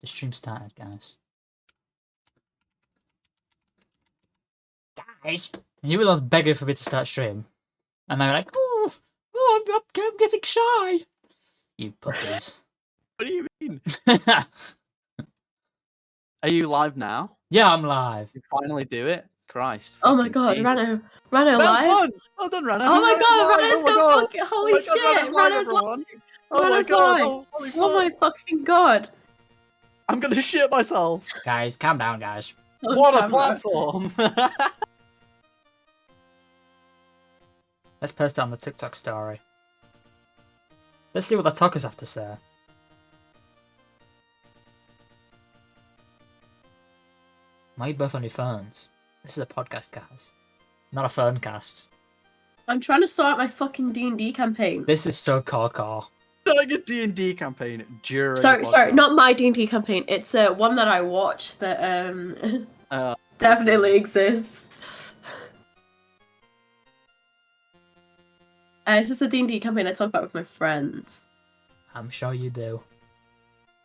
The stream started, guys. Guys, you were those begging for me to start stream, and they were like, I'm getting shy. You pussies. What do you mean? Are you live now? Yeah, I'm live. You finally do it? Christ. Oh my god, Jesus. Rano Well live? done! Well done, Rano. Oh my god, Rano's Rano's got fucking, holy shit, Rano's live, Rano's everyone. live. Oh my Rano's god, live. holy Oh my fuck. fucking god. I'm gonna shit myself. Guys, calm down, guys. On What a camera. platform. Let's post it on the TikTok story. Let's see what the talkers have to say. Why are you both on your phones? This is a podcast, guys. Not a phone cast. I'm trying to sort out my fucking D&D campaign. This is so core. Like a D&D campaign during Sorry, the sorry, podcast. not my D&D campaign. It's one that I watched that definitely exists. It's just a D&D campaign I talk about with my friends. I'm sure you do.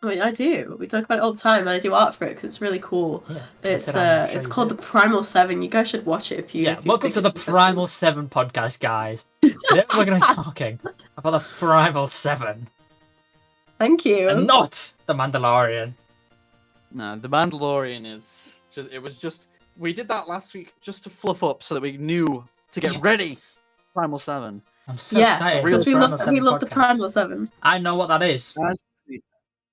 I mean, I do. We talk about it all the time, and I do art for it because it's really cool. Yeah. It's called the Primal 7. You guys should watch it if you. Yeah, if you welcome think to the it's interesting. Primal 7 podcast, guys. Today we're going to be talking about the Primal 7 Thank you. and not the Mandalorian. No, the Mandalorian is just we did that last week just to fluff up so that we knew to get ready Yes. for Primal 7. I'm so Yeah, excited. because for the we Primal love 7 the podcast. Primal 7. I know what that is. As you see,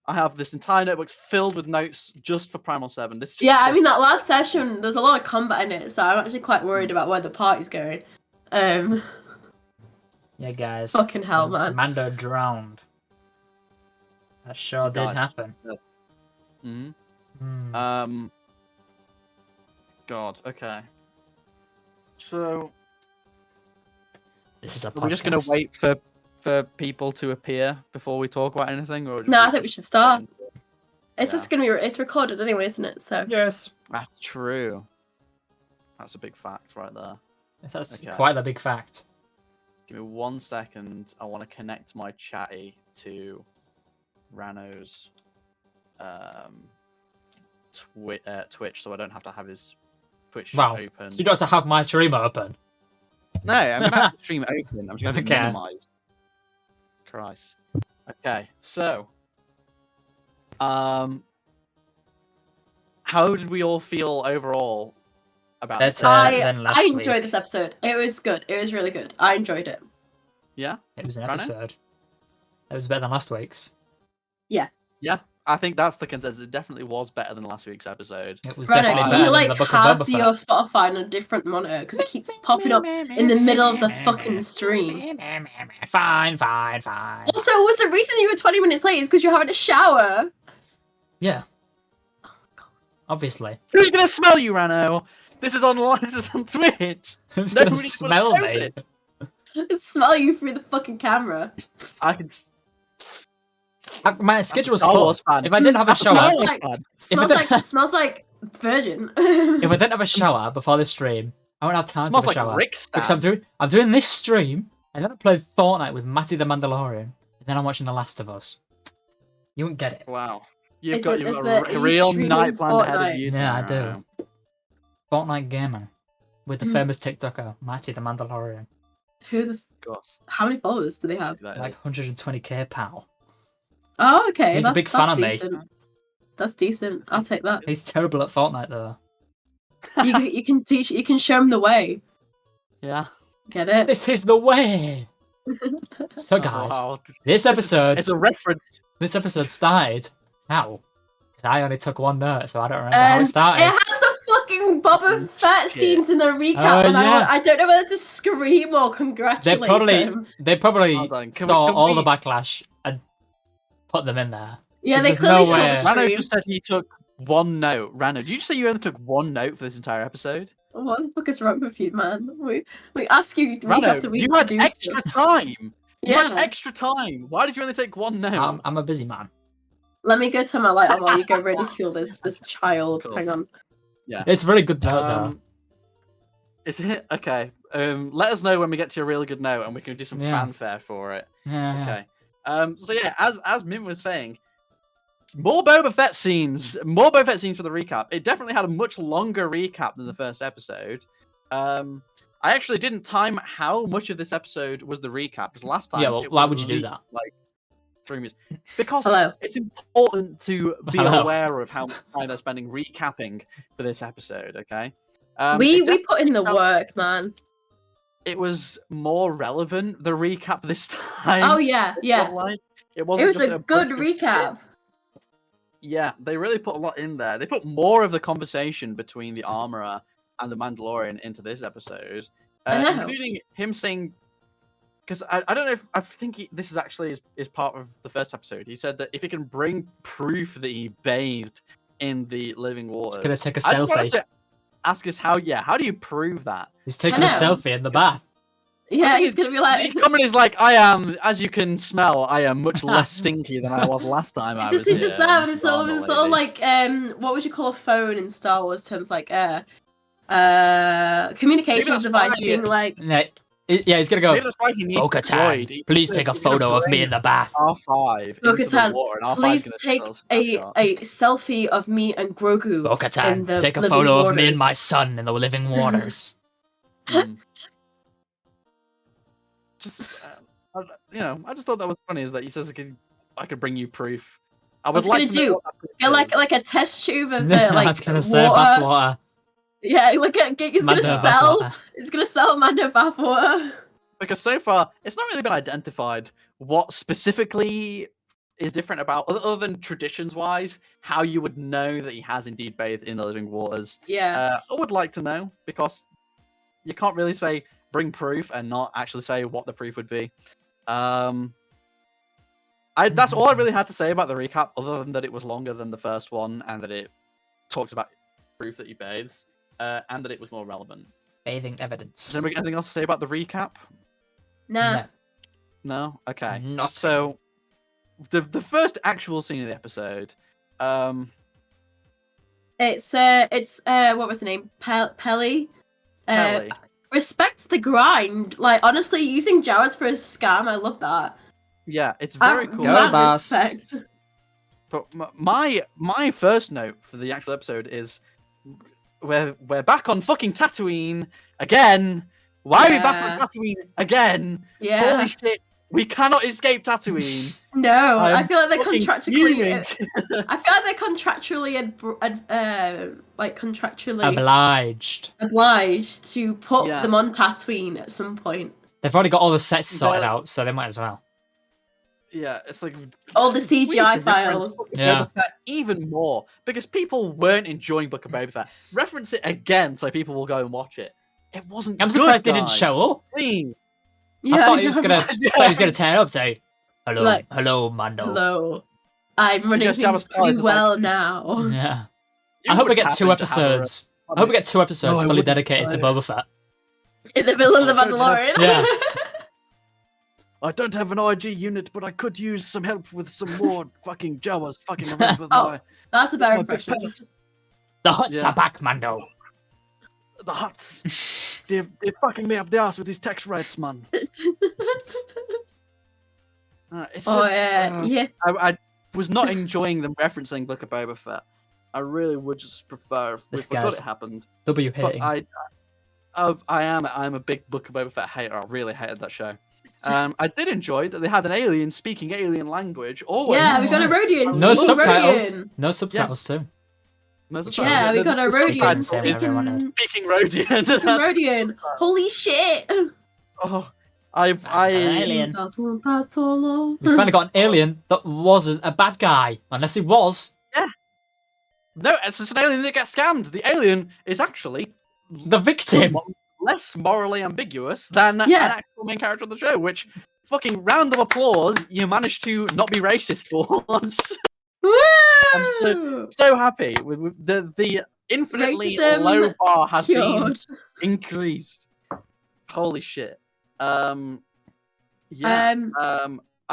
I have this entire notebook filled with notes just for Primal 7. This is just Yeah, I stuff- mean that last session, there's a lot of combat in it, so I'm actually quite worried about where the party's going. Yeah, guys. Fucking hell, man. Mando drowned. That sure did God. happen. Mhm. Hmm. God, okay. So This is a podcast. we're just gonna wait for people to appear before we talk about anything, or No, I think we should start. It's Yeah. just gonna be it's recorded anyway, isn't it? So Yes. That's true. That's a big fact right there. That's Okay. quite a big fact. Give me 1 second. I want to connect my chatty to Rano's Twitch, so I don't have to have his Twitch Wow. open. So you don't have to have my stream open. No, I'm gonna have the stream open. I'm just gonna Okay. minimize. Christ. Okay, so how did we all feel overall about That's this? than last I week. enjoyed this episode. It was good. It was really good. I enjoyed it. Yeah? It was an Rano? episode. It was better than last week's. Yeah, I think that's the consensus. It definitely was better than last week's episode. It was Rano, definitely can better you than the like Book of have Boba your Fett. Spotify on a different monitor because it keeps popping up in the middle of the fucking stream? Fine. Also, was the reason you were 20 minutes late is because you're having a shower? Yeah. Obviously. Who's gonna smell you, Rano? This is online. This is on Twitch. Who's gonna Nobody smell knows me? it. Smell you through the fucking camera. I can. My schedule was Star full. Wars fan. If I didn't have a That's Star shower, Wars like- fan. Smells like virgin. if I didn't have a shower before the stream, I wouldn't have time to Smells have a like shower. Rick Because I'm doing this stream, and then I played Fortnite with Matty the Mandalorian, and then I'm watching The Last of Us. You wouldn't get it. Wow. Is You've got are a you real streaming night planned ahead of Fortnite? you. Yeah, I tomorrow. do. Fortnite gaming with the Hmm. famous TikToker Matty the Mandalorian. God, How many followers do they have? that Like is- 120k pal. Oh, okay. He's a big fan of me. decent. That's decent. I'll take that. He's terrible at Fortnite though. You can teach. You can show him the way. Yeah. Get it? This is the way. So Oh, guys, wow. this episode It's a reference. started how? Because I only took one note, so I don't remember how it started. It has the fucking Boba Fett Shit. scenes in the recap, Oh, and yeah. I don't know whether to scream or They congratulate probably him. Hold on, can saw we- all the backlash and put them in there. Yeah, 'Cause they there's clearly no saw way. the Rano stream. just said he took one note. Rano, did you just say you only took one note for this entire episode? What the fuck is wrong with you, man? We ask you week Rano, after week. you to had do extra stuff. time. You had Yeah. extra time. Why did you only take one note? I'm a busy man. Let me go turn my light on while you go ridicule this child. Cool. Hang on. It's a very good note though. Is it okay? Let us know when we get to a really good note, and we can do some Yeah. fanfare for it. Yeah. Okay. So yeah, as Min was saying, More Boba Fett scenes. More Boba Fett scenes for the recap. It definitely had a much longer recap than the first episode. I actually didn't time how much of this episode was the recap because last time. Yeah, well, it why was would you at do least, that? Like 3 minutes. Because Hello. it's important to be Hello. aware of how much time they're spending recapping for this episode. Okay. We it put in the definitely work, man. It was more relevant. The recap this time. Oh yeah, yeah. Like, it It wasn't was just a a good bunch of shit. recap. Yeah, they really put a lot in there. They put more of the conversation between the Armorer and the Mandalorian into this episode, I know. including him saying, because I don't know if I think this is actually is part of the first episode. He said that if he can bring proof that he bathed in the living waters, He's gonna take a I just wanted selfie. to ask us how do you prove that? He's taking I a know. selfie in the bath. Yeah, he's gonna be like. He come and he's like, I am, as you can smell, I am much less stinky than I was last time I was It's just here, that, and Mr. it's all Arnold lady." like what would you call a phone in Star Wars terms, like communications that's device why- being like. Yeah, he's gonna go. Maybe that's why he needs a droid. Bo-Katan, He- please he's take a gonna photo of me bring in the bath. R5 into the Bo-Katan, water, and R5's please gonna take little a snapshot. selfie of me and Grogu. in Bo-Katan, the take a living photo of me and waters. my son in the living waters. Just, I just thought that was funny. Is that he says I could bring you proof. I What's would like gonna to know do? what that proof Get is. like a test tube of the I like was gonna say water. bathwater. Yeah, he's Mando gonna sell. bathwater. He's gonna sell Mando bathwater. Because so far, it's not really been identified what specifically is different about, other than traditions-wise, how you would know that he has indeed bathed in the living waters. Yeah. I would like to know, because you can't really say bring proof and not actually say what the proof would be. That's all I really had to say about the recap, other than that it was longer than the first one, and that it talks about proof that he bathes, and that it was more relevant. Bathing evidence. Is there anything else to say about the recap? Nah. No. No? Okay. Not So, the first actual scene of the episode, It's what was the name? Pelly. Kelly. Respect the grind. Like honestly, using Jawas for a scam, I love that. Yeah, it's very cool. Go, Mad boss. respect. But my first note for the actual episode is we're back on fucking Tatooine again. Why are we back on Yeah. Tatooine again? Yeah. Holy shit! We cannot escape Tatooine. No, I I'm feel like they're fucking contractually. fuming. I feel like they're contractually Obliged. obliged to put Yeah. them on Tatooine at some point. They've already got all the sets sorted They're- out, so they might as well. Yeah, it's like All the we need to CGI reference files. Book of Yeah. Boba Fett even more because people weren't enjoying Book of Boba Fett. Reference it again so people will go and watch it. It wasn't. I'm good, surprised they didn't guys. show up. Please. Yeah, I thought I he was know. gonna. Yeah. thought he was gonna turn up, say, "Hello, Like, hello, Mando." Hello. I'm running Because things Jabba's pretty palace is well like- now. Yeah. You I hope we would get 2 happen to have a- episodes. I hope we get 2 episodes I fully wouldn't, dedicated to I- Boba Fett. In the middle of the I don't have- Mandalorian. Yeah. I don't have an IG unit, but I could use some help with some more fucking Jawas fucking around with Oh. my That's a better big impression. palace. The Huts Yeah. are back, Mando. The Huts. They're fucking me up the ass with these tax rights, man. It's Oh just, yeah, yeah. I was not enjoying them referencing Book of Boba Fett. I really would just prefer if we This forgot guy's it happened. W But hitting. I'm a big Book of Boba Fett hater. I really hated that show. I did enjoy that they had an alien speaking alien language. Always. Yeah, we got a Rodian. No speaking subtitles. Rodian. No subtitles too. No Yeah, subtitles. we got a The Rodian subtitles Yeah, is everyone speaking. speaking Rodian. Speaking That's- Rodian. Holy shit! Oh, An I alien. That won't last so long. We finally got an alien that wasn't a bad guy, unless he was. no, it's just an alien that gets scammed. The alien is actually The victim. somewhat less morally ambiguous than Yeah. an actual main character of the show. Which fucking round of applause! You managed to not be racist for once. Woo! So happy with the infinitely Racism low bar has been Cured. increased. Holy shit. I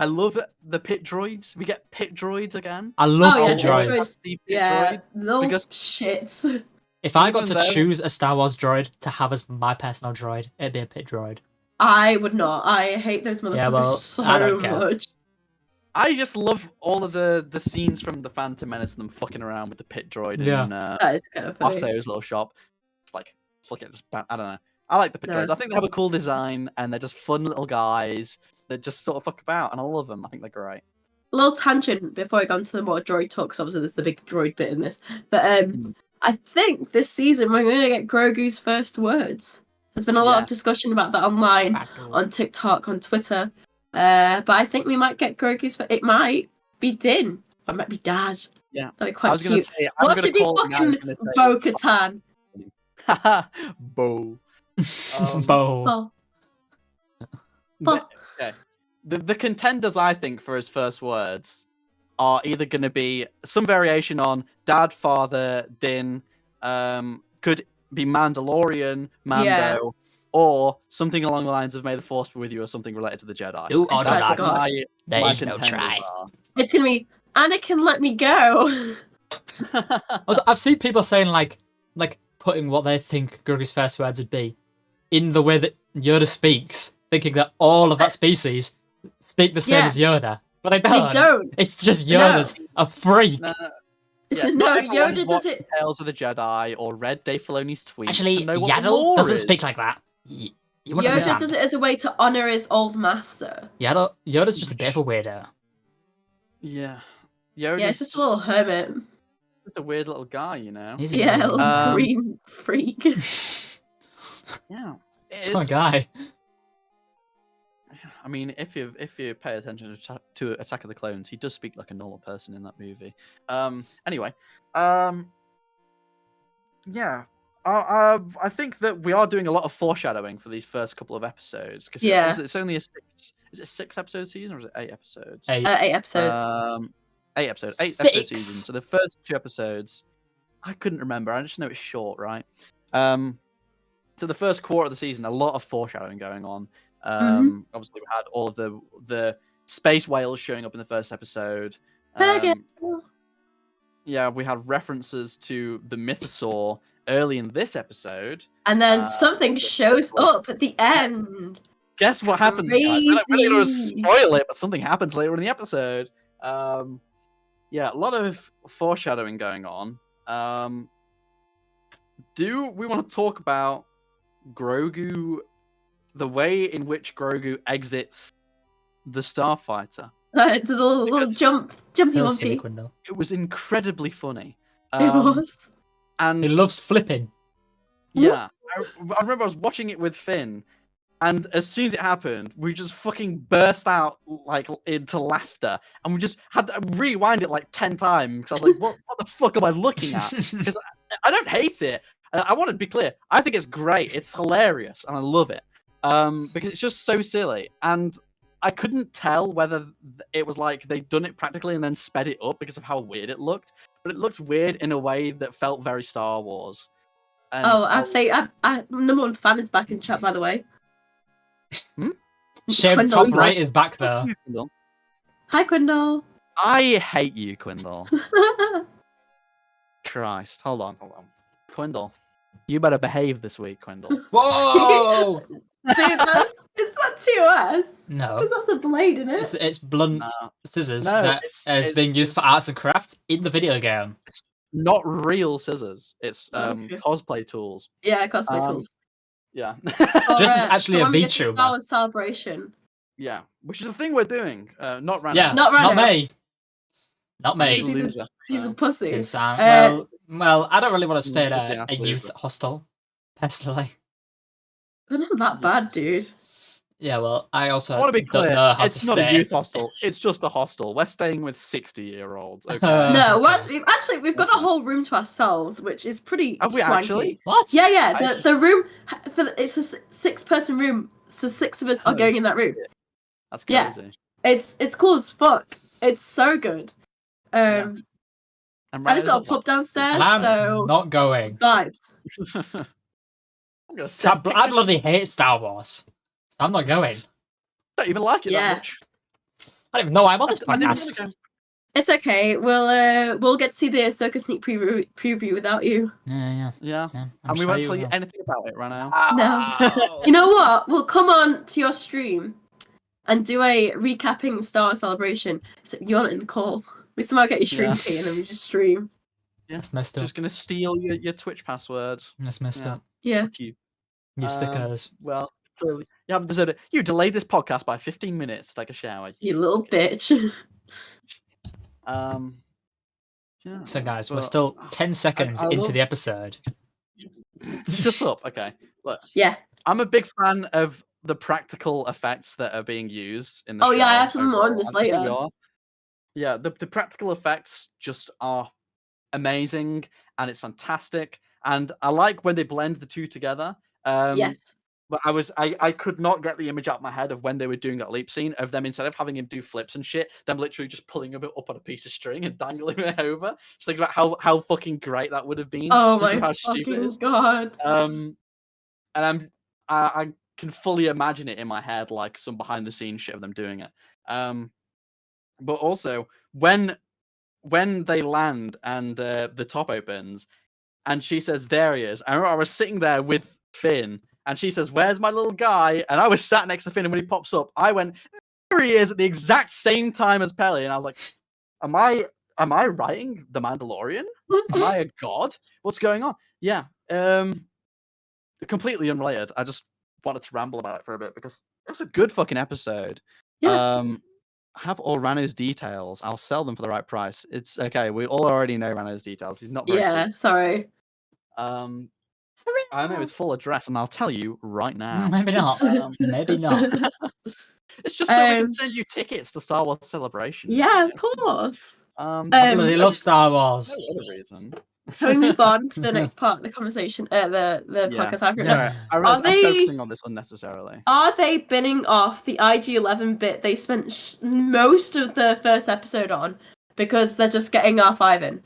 love the pit droids. We get pit droids again. I love Oh, yeah, pit pit droids. droids. The pit Yeah, droid. no because- shits. If I got to Even though- choose a Star Wars droid to have as my personal droid, it'd be a pit droid. I would not. I hate those motherfuckers Yeah, well, so I don't care. much. I just love all of the scenes from the Phantom Menace and them fucking around with the pit droid in That is kind of funny. Otto's little shop. It's like fucking I don't know. I like the pit droids. I think they have a cool design and they're just fun little guys that just sort of fuck about, and I love them. I think they're great. A little tangent before I go on to the more droid talk, because obviously there's the big droid bit in this. But I think this season we're going to get Grogu's first words. There's been a lot of discussion about that online, on TikTok, on Twitter. But I think we might get Grogu's. It might be Din, or it might be Dad. Yeah, that'd be quite I was going to cute. say, I'm What going should to call be fucking Bo-Katan? Bo. Bo. Okay. The contenders, I think, for his first words are either going to be some variation on Dad, Father, Din, could be Mandalorian, Mando, or something along the lines of May the Force be with you, or something related to the Jedi. Ooh, I swear to God. There is no try. It's going to be, Anakin, let me go. Also, I've seen people saying like putting what they think Grogu's first words would be in the way that Yoda speaks, thinking that all of that species speak the same as Yoda, but I don't. They don't. It's just Yoda's a freak. No, Yoda does it. Tales of the Jedi or read Dave Filoni's tweets. Actually, Yaddle doesn't speak like that. You wouldn't Yoda understand. does it as a way to honor his old master. Yoda's just a bit of a weirdo. Yeah. It's just a little hermit. Just a weird little guy, you know. He's a little green freak. Yeah. Oh, guy. I mean, if you pay attention to Attack of the Clones, he does speak like a normal person in that movie. Anyway, yeah. I think that we are doing a lot of foreshadowing for these first couple of episodes because it's only a 6-episode season or is it 8 episodes? 8 episodes. 8 episodes. 8 episode season. So the first 2 episodes, I couldn't remember. I just know it's short, right? So the first quarter of the season, a lot of foreshadowing going on. Obviously, we had all of the space whales showing up in the first episode. Yeah, we had references to the mythosaur early in this episode. And then something shows up at the end. Guess what happens, guys? I don't really want to spoil it, but something happens later in the episode. Yeah, a lot of foreshadowing going on. Do we want to talk about Grogu, the way in which Grogu exits the Starfighter? There's a little jumpy one. It was incredibly funny. It was. And he loves flipping. Yeah. I remember I was watching it with Finn, and as soon as it happened, we just fucking burst out like into laughter, and we just had to rewind it like 10 times because I was like, what the fuck am I looking at? Because I don't hate it. I want to be clear. I think it's great. It's hilarious, and I love it. Because it's just so silly. And I couldn't tell whether it was like they'd done it practically and then sped it up because of how weird it looked. But it looked weird in a way that felt very Star Wars. And I think number one fan is back in chat, by the way. Shame top right is back there. Hi, Quindle. I hate you, Quindle. Christ, hold on. Quindle, you better behave this week, Quindle. Whoa! Dude, is that 2S? No. Because that's a blade, isn't it? It's blunt scissors that is being used for arts and crafts in the video game. It's not real scissors. It's cosplay tools. Yeah, cosplay tools. Yeah. Just as actually a VTuber. Star Wars Celebration. Yeah, which is the thing we're doing. Not Rana. Yeah, not me. Not me. He's a pussy. Well, I don't really want to stay at a youth hostel, personally. They're not that bad, dude. Yeah, well, I also want to be clear. don't know how it's to not stay. a youth hostel. It's just a hostel. We're staying with 60-year-olds. Okay. No, we've got a whole room to ourselves, which is pretty. Have we swanky. actually? What? Yeah. The room it's a 6-person room, so 6 of us are going in that room. That's crazy. Yeah, it's cool as fuck. It's so good. And it's got a pub downstairs, so not going. Vibes. I bloody hate Star Wars. So I'm not going. Don't even like it that much. I don't even know I'm on this podcast. It's okay. We'll get to see the Ahsoka sneak preview without you. Yeah. And we won't tell you anything about it right now. No. You know what? We'll come on to your stream and do a recapping Star Wars Celebration. So you're not in the call. We somehow get your stream key and then we just stream. Yeah, That's messed up. just gonna steal your Twitch password. That's messed up. Yeah. Fuck you. You sickos. Well, clearly you haven't deserved it. You delayed this podcast by 15 minutes to take a shower. You little bitch. Yeah, So guys, we're but still 10 seconds I into love- the episode. Shut up. Okay, look. Yeah. I'm a big fan of the practical effects that are being used in the show. Oh yeah, I have some more on overall. this I think we later. are. Yeah, the practical effects just are amazing, and it's fantastic. And I like when they blend the two together. Yes. But I could not get the image out of my head of when they were doing that leap scene of them, instead of having him do flips and shit, them literally just pulling him up on a piece of string and dangling it over. Just think about how fucking great that would have been. Oh just my how stupid it fucking is. god. And I can fully imagine it in my head, like some behind the scenes shit of them doing it. But also when they land and the top opens and she says, "There he is." I remember I was sitting there with Finn and she says, "Where's my little guy?" And I was sat next to Finn, and when he pops up, I went, "There he is," at the exact same time as Pelly, and I was like, Am I writing The Mandalorian? Am I a god? What's going on? Yeah. Completely unrelated. I just wanted to ramble about it for a bit because it was a good fucking episode. Yeah. Have all Rano's details. I'll sell them for the right price. It's okay. We all already know Rano's details. He's not very Yeah, sweet. sorry. I know his full address, and I'll tell you right now. Maybe not. Maybe not. It's just so we can send you tickets to Star Wars Celebration. Yeah, of course. They love Star Wars. No other reason. Can we move on to the next part of the conversation? The podcast I've written. Yeah. I realize Are I'm they- focusing on this unnecessarily. Are they binning off the IG-11 bit they spent most of the first episode on because they're just getting R5 in?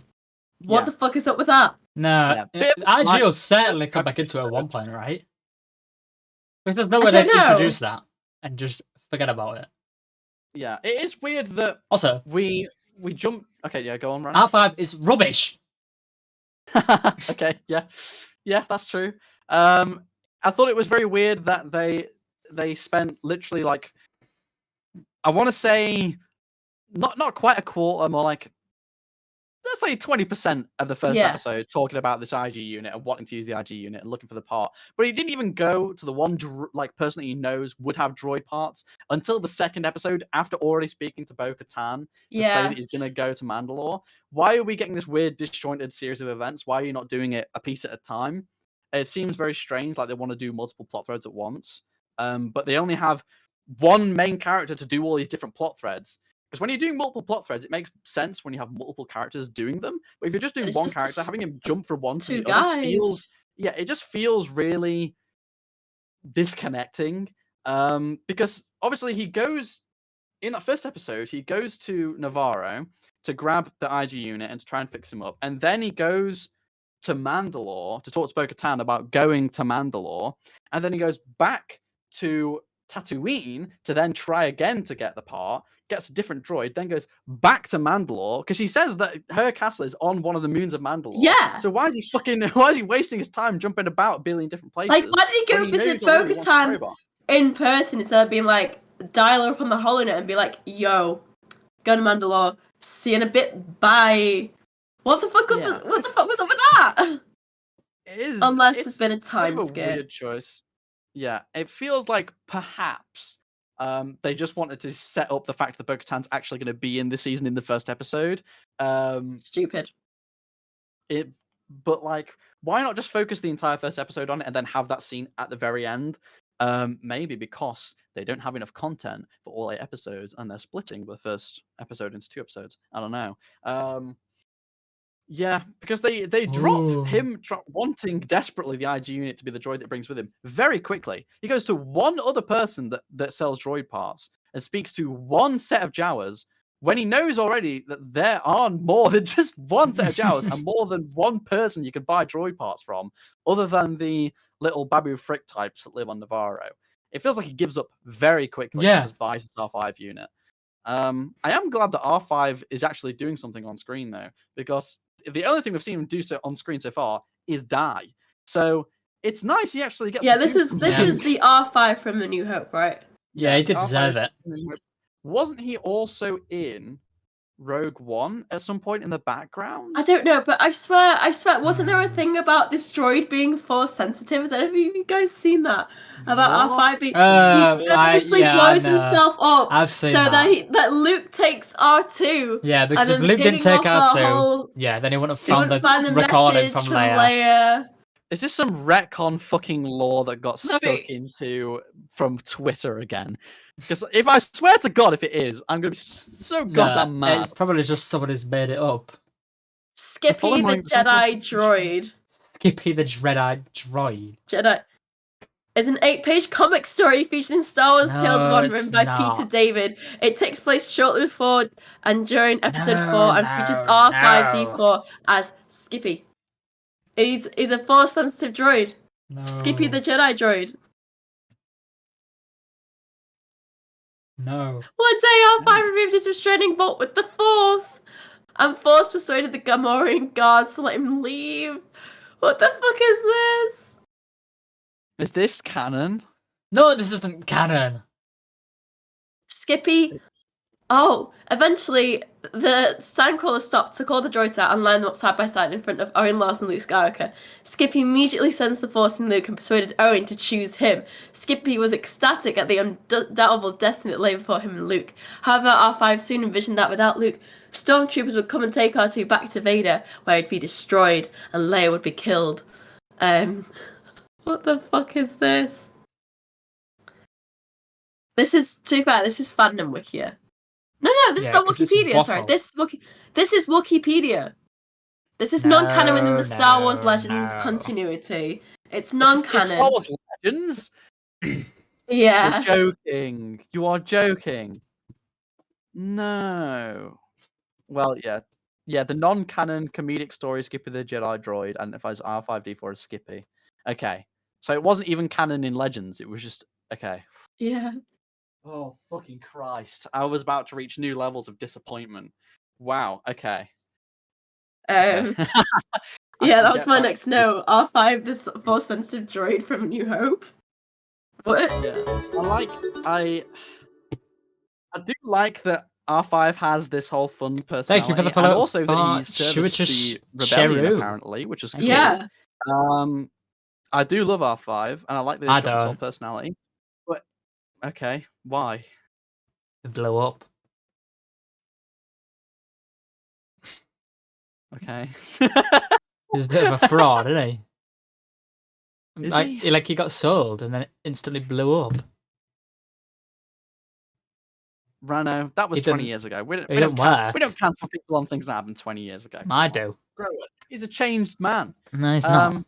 What Yeah. the fuck is up with that? No, Yeah. IG will certainly come back into it at one point, right? Because there's no I way they don't know. introduce that and just forget about it. Yeah, it is weird that Also, we jump. Okay, yeah, go on, Ryan. R5 is rubbish. Okay, yeah, that's true. I thought it was very weird that they spent literally like, I want to say, not quite a quarter, more like, let's say 20% of the first episode talking about this IG unit and wanting to use the IG unit and looking for the part. But he didn't even go to the one person that he knows would have droid parts until the second episode, after already speaking to Bo-Katan to say that he's going to go to Mandalore. Why are we getting this weird disjointed series of events? Why are you not doing it a piece at a time? It seems very strange, like they want to do multiple plot threads at once. But they only have one main character to do all these different plot threads. Because when you're doing multiple plot threads, it makes sense when you have multiple characters doing them. But if you're just doing one character, having him jump from one to the other feels, it just feels really disconnecting. Because obviously he goes, in that first episode, he goes to Navarro to grab the IG unit and to try and fix him up. And then he goes to Mandalore to talk to Bo-Katan about going to Mandalore. And then he goes back to Tatooine to then try again to get the part, gets a different droid, then goes back to Mandalore because he says that her castle is on one of the moons of Mandalore. Yeah. So why is he wasting his time jumping about a billion different places? Like, why did he go when visit knows already he wants to Bo-Katan robot? in person instead of being like, dial her up on the holonet and be like, yo, go to Mandalore, see you in a bit, bye. What the fuck was up with that? It is, Unless it's there's been a time kind of skip. weird choice. Yeah, it feels like perhaps they just wanted to set up the fact that Bo-Katan's actually going to be in this season in the first episode. Stupid. But like, why not just focus the entire first episode on it and then have that scene at the very end? Maybe because they don't have enough content for all 8 episodes and they're splitting the first episode into 2 episodes. I don't know. Yeah, because they drop him wanting desperately the IG unit to be the droid that brings with him very quickly. He goes to one other person that sells droid parts and speaks to one set of Jawas when he knows already that there are more than just one set of Jawas and more than one person you can buy droid parts from, other than the little Babu Frick types that live on Navarro. It feels like he gives up very quickly and just buys his R5 unit. I am glad that R5 is actually doing something on screen though, because the only thing we've seen him do so on screen so far is die. So it's nice he actually gets. Yeah, this is the R5 from The New Hope, right? Yeah, he did R5 deserve it. Wasn't he also in Rogue One at some point in the background? I don't know, but I swear, wasn't there a thing about this droid being force sensitive? Has any of you guys seen that? About What? R5 being... I- he purposely yeah, I blows know. himself up I've seen so that. that Luke takes R2. Yeah, because and if then Luke didn't giving take off R2, a whole... yeah, then he wouldn't have They found wouldn't find the the recording message from Leia. Leia. Is this some retcon fucking lore that got No, stuck into from Twitter again? Because if I swear to God, if it is, I'm gonna be so goddamn mad. It's probably just someone who's made it up. Skippy the Jedi droid. Skippy the Jedi droid. Jedi is an 8-page comic story featuring Star Wars Tales No, 1 it's written by not. Peter David. It takes place shortly before and during episode 4 and features no. R5D4 as Skippy. He's a force sensitive droid. No. Skippy the Jedi droid. No. One day R5 removed his restraining bolt with the Force, and Force persuaded the Gamorrean guards to let him leave. What the fuck is this? Is this canon? No, this isn't canon. Skippy. Oh, eventually the Sandcrawler stopped, took all the droids out, and lined them up side by side in front of Owen Lars and Luke Skywalker. Skippy immediately sends the Force in Luke and persuaded Owen to choose him. Skippy was ecstatic at the undoubtable destiny that lay before him and Luke. However, R5 soon envisioned that without Luke, stormtroopers would come and take R2 back to Vader, where he'd be destroyed and Leia would be killed. What the fuck is this? This is, to be fair, this is fandom Wikia. No, this is on 'cause it's Wikipedia. Sorry, waffle. this is Wikipedia. This is non-canon within the Star Wars no, Legends no. continuity. It's It's non-canon. Star Wars Legends? Yeah. You're joking. You are joking. No. Well, yeah. Yeah, the non-canon comedic story Skippy the Jedi droid identifies R5D4 as Skippy. Okay. So it wasn't even canon in Legends. It was just... Okay. Yeah. Oh, fucking Christ. I was about to reach new levels of disappointment. Wow. Okay. Yeah, that was my next note. R5, this force sensitive droid from New Hope. What? Yeah. I do like that R5 has this whole fun personality. Thank you for the follow. And also that he serviced the rebellion, apparently, which is cool. Yeah. I do love R5, and I like that I he's got this whole don't. personality. But, okay, why? It blew up. Okay. He's a bit of a fraud, isn't he? Is like, he? Like he got sold and then it instantly blew up. Rano, that was He 20 didn't- years ago. We it didn't work. don't cancel people on things that happened 20 years ago. I do. Grow it. He's a changed man. No, he's not.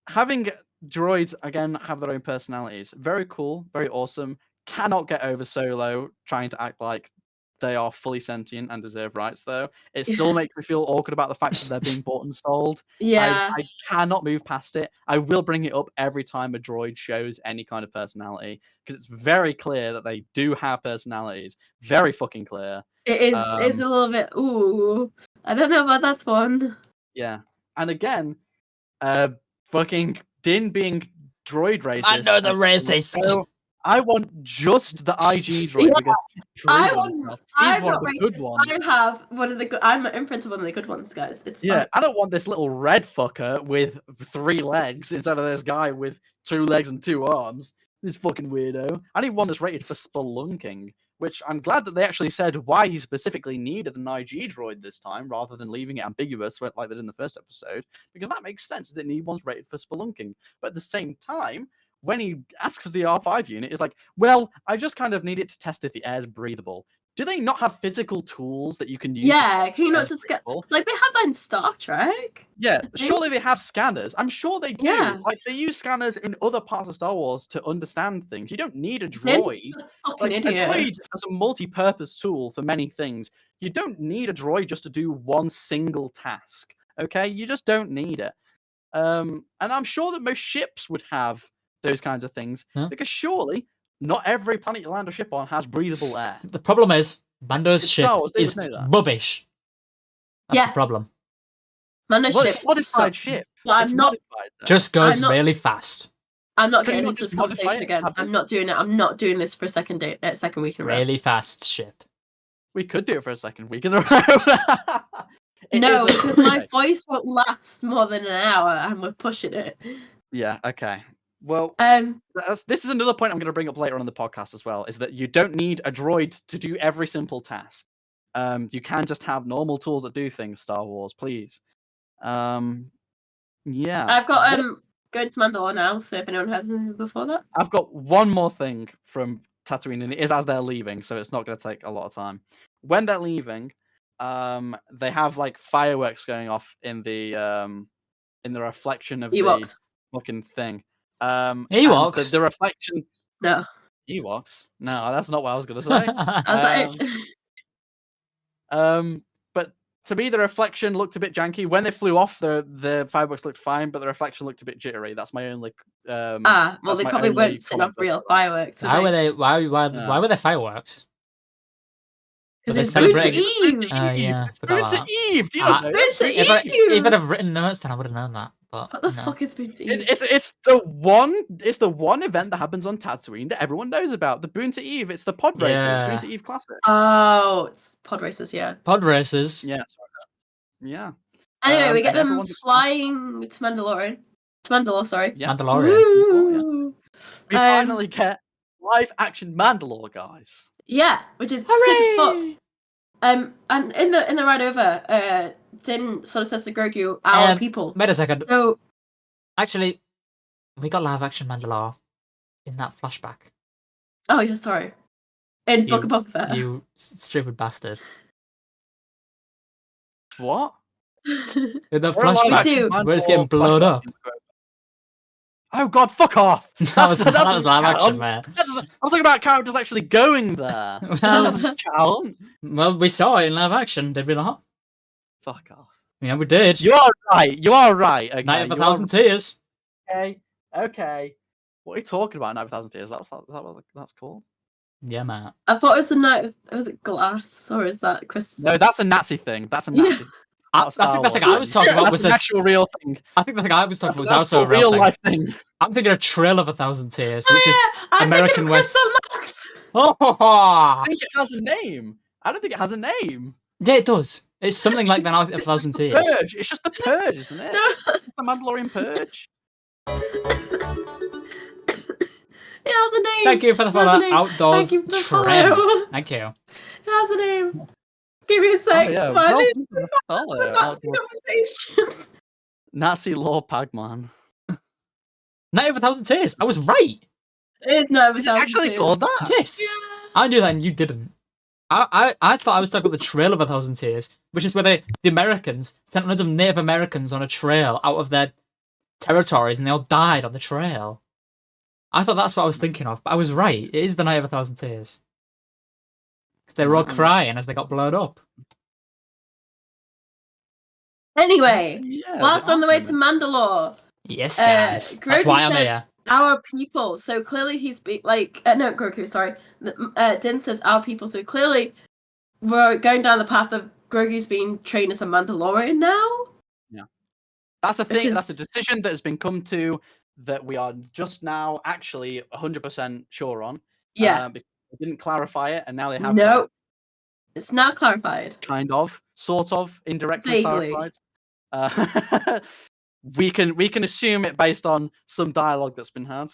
Having droids, again, have their own personalities. Very cool, very awesome. Cannot get over Solo trying to act like they are fully sentient and deserve rights, though. It still makes me feel awkward about the fact that they're being bought and sold. Yeah. I cannot move past it. I will bring it up every time a droid shows any kind of personality, because it's very clear that they do have personalities. Very fucking clear. It is a little bit, ooh. I don't know about that one. Yeah. And again, fucking Din being droid racist. I know the racist. So I want just the IG droid Yeah, because he's proven himself. He's I'm one not of the good racist. ones. I have one of the good. I'm an imprint of one of the good ones, guys. It's Yeah, fine. I don't want this little red fucker with 3 legs instead of this guy with 2 legs and 2 arms. This fucking weirdo. I need one that's rated for spelunking, which I'm glad that they actually said why he specifically needed an IG droid this time, rather than leaving it ambiguous like they did in the first episode, because that makes sense that need one's rated for spelunking. But at the same time, when he asks for the R5 unit, it's like, well, I just kind of need it to test if the air's breathable. Do they not have physical tools that you can use? Yeah, can you not air's just get breathable? like they have that in Star Trek? Yeah, think. surely they have scanners. I'm sure they do. Yeah. Like, they use scanners in other parts of Star Wars to understand things. You don't need a They're droid. Fucking Like, a idiot. droid as a multi-purpose tool for many things. You don't need a droid just to do one single task. Okay, you just don't need it. And I'm sure that most ships would have those kinds of things, Huh? because surely not every planet you land a ship on has breathable air. The problem is, Mando's It's ship Star Wars, they is would know that. rubbish. That's Yeah. the problem. Mando's Well, ship it's a modified sucks. ship. But It's I'm not. modified, though. Just goes not- really fast. I'm not Can you getting not into this just modify conversation it, again. have it? I'm not doing it. I'm not doing this for a second week in a row. Really fast ship. We could do it for a second week in a row. No, because my voice won't last more than an hour, and we're pushing it. Yeah. Okay. Well, this is another point I'm going to bring up later on in the podcast as well. Is that you don't need a droid to do every simple task. You can just have normal tools that do things. Star Wars, please. Yeah. I've got going to Mandalore now. So if anyone has anything before that, I've got one more thing from Tatooine, and it is as they're leaving, so it's not going to take a lot of time. When they're leaving, they have like fireworks going off in the reflection of Ewoks. the fucking thing. Ewoks? And the reflection. No. Ewoks? No, that's not what I was going to say. I was like, But to me, the reflection looked a bit janky. When they flew off, the fireworks looked fine, but the reflection looked a bit jittery. That's my only. well, that's they my probably only weren't setting off comment real on that. fireworks. Why were they? Why were there fireworks? Because they it's Spoon to celebrating- Eve. Yeah, It's forgot Spoon about to Eve. Do you know? Spoon That's to Spoon Eve. If I'd have written notes, then I would have known that. But What the no. fuck is Spoon to Eve? It's the one event that happens on Tatooine that everyone knows about. The Boon to Eve. It's the pod races. Yeah. Boon to Eve Classic. Oh, it's pod races, yeah. Pod races. Yeah. Yeah. Anyway, we get and them everyone's flying to Mandalorian. To Mandalore, sorry. Yeah. Mandalorian. Woo! We finally get live action Mandalore, guys. Yeah, which is sick as fuck. And in the ride over, Din sort of says to Grogu, "Our people." Wait a second. So Actually, we got live action Mandalore in that flashback. oh yeah, sorry. In Book of Boba Fett. You stupid bastard. What? In the We're a live flashback do. where it's getting Mandalore blown flashback up. in the Oh God, fuck off! That was live action, man. I was talking about characters actually going there. That doesn't count. Well, we saw it in live action, did we not? Fuck off. Yeah, we did. You are right. You are right. Okay. Night of a you are Thousand Tears. Okay. What are you talking about? Night of a Thousand Tears. That's cool. Yeah, man. I thought it was the night. Was it Glass or is that Chris? No, that's a Nazi thing. That's a Nazi. I think the thing I was talking about was an actual real thing. I think the thing I was talking about was That's also a real thing. life thing. I'm thinking of Trail of a Thousand Tears, which is I'm American West. I Oh, think it has a name. I don't think it has a name. yeah, it does. It's something like the Night of a Thousand Tears. Purge. It's just the Purge, isn't it? No. It's the Mandalorian Purge. It has a name. Thank you for the It has a follow. name. Outdoors Thank you for the Trend. follow. Thank you. It has a name. Give me a sec. Oh, yeah. Man, Well, it's follow. a Nazi conversation. Nazi law Pagman. Night of a Thousand Tears. I was right. It is no. Is it actually called that? Yes. Yeah. I knew that and you didn't. I thought I was talking about the Trail of a Thousand Tears, which is where the Americans sent loads of Native Americans on a trail out of their territories and they all died on the trail. I thought that's what I was thinking of, but I was right. It is the Night of a Thousand Tears. Because they were all crying as they got blown up. Anyway, Yeah. whilst on the way to Mandalore, Yes, guys. That's Grogu why I'm says, here. our people. So clearly he's no, Grogu, sorry. Din says our people. So clearly we're going down the path of Grogu's being trained as a Mandalorian now. Yeah. That's a Which thing. is- That's a decision that has been come to that we are just now actually 100% sure on. Yeah. Because they didn't clarify it, and now they have. No. It's now clarified. Kind of, sort of, indirectly Vaguely. clarified. We can assume it based on some dialogue that's been had.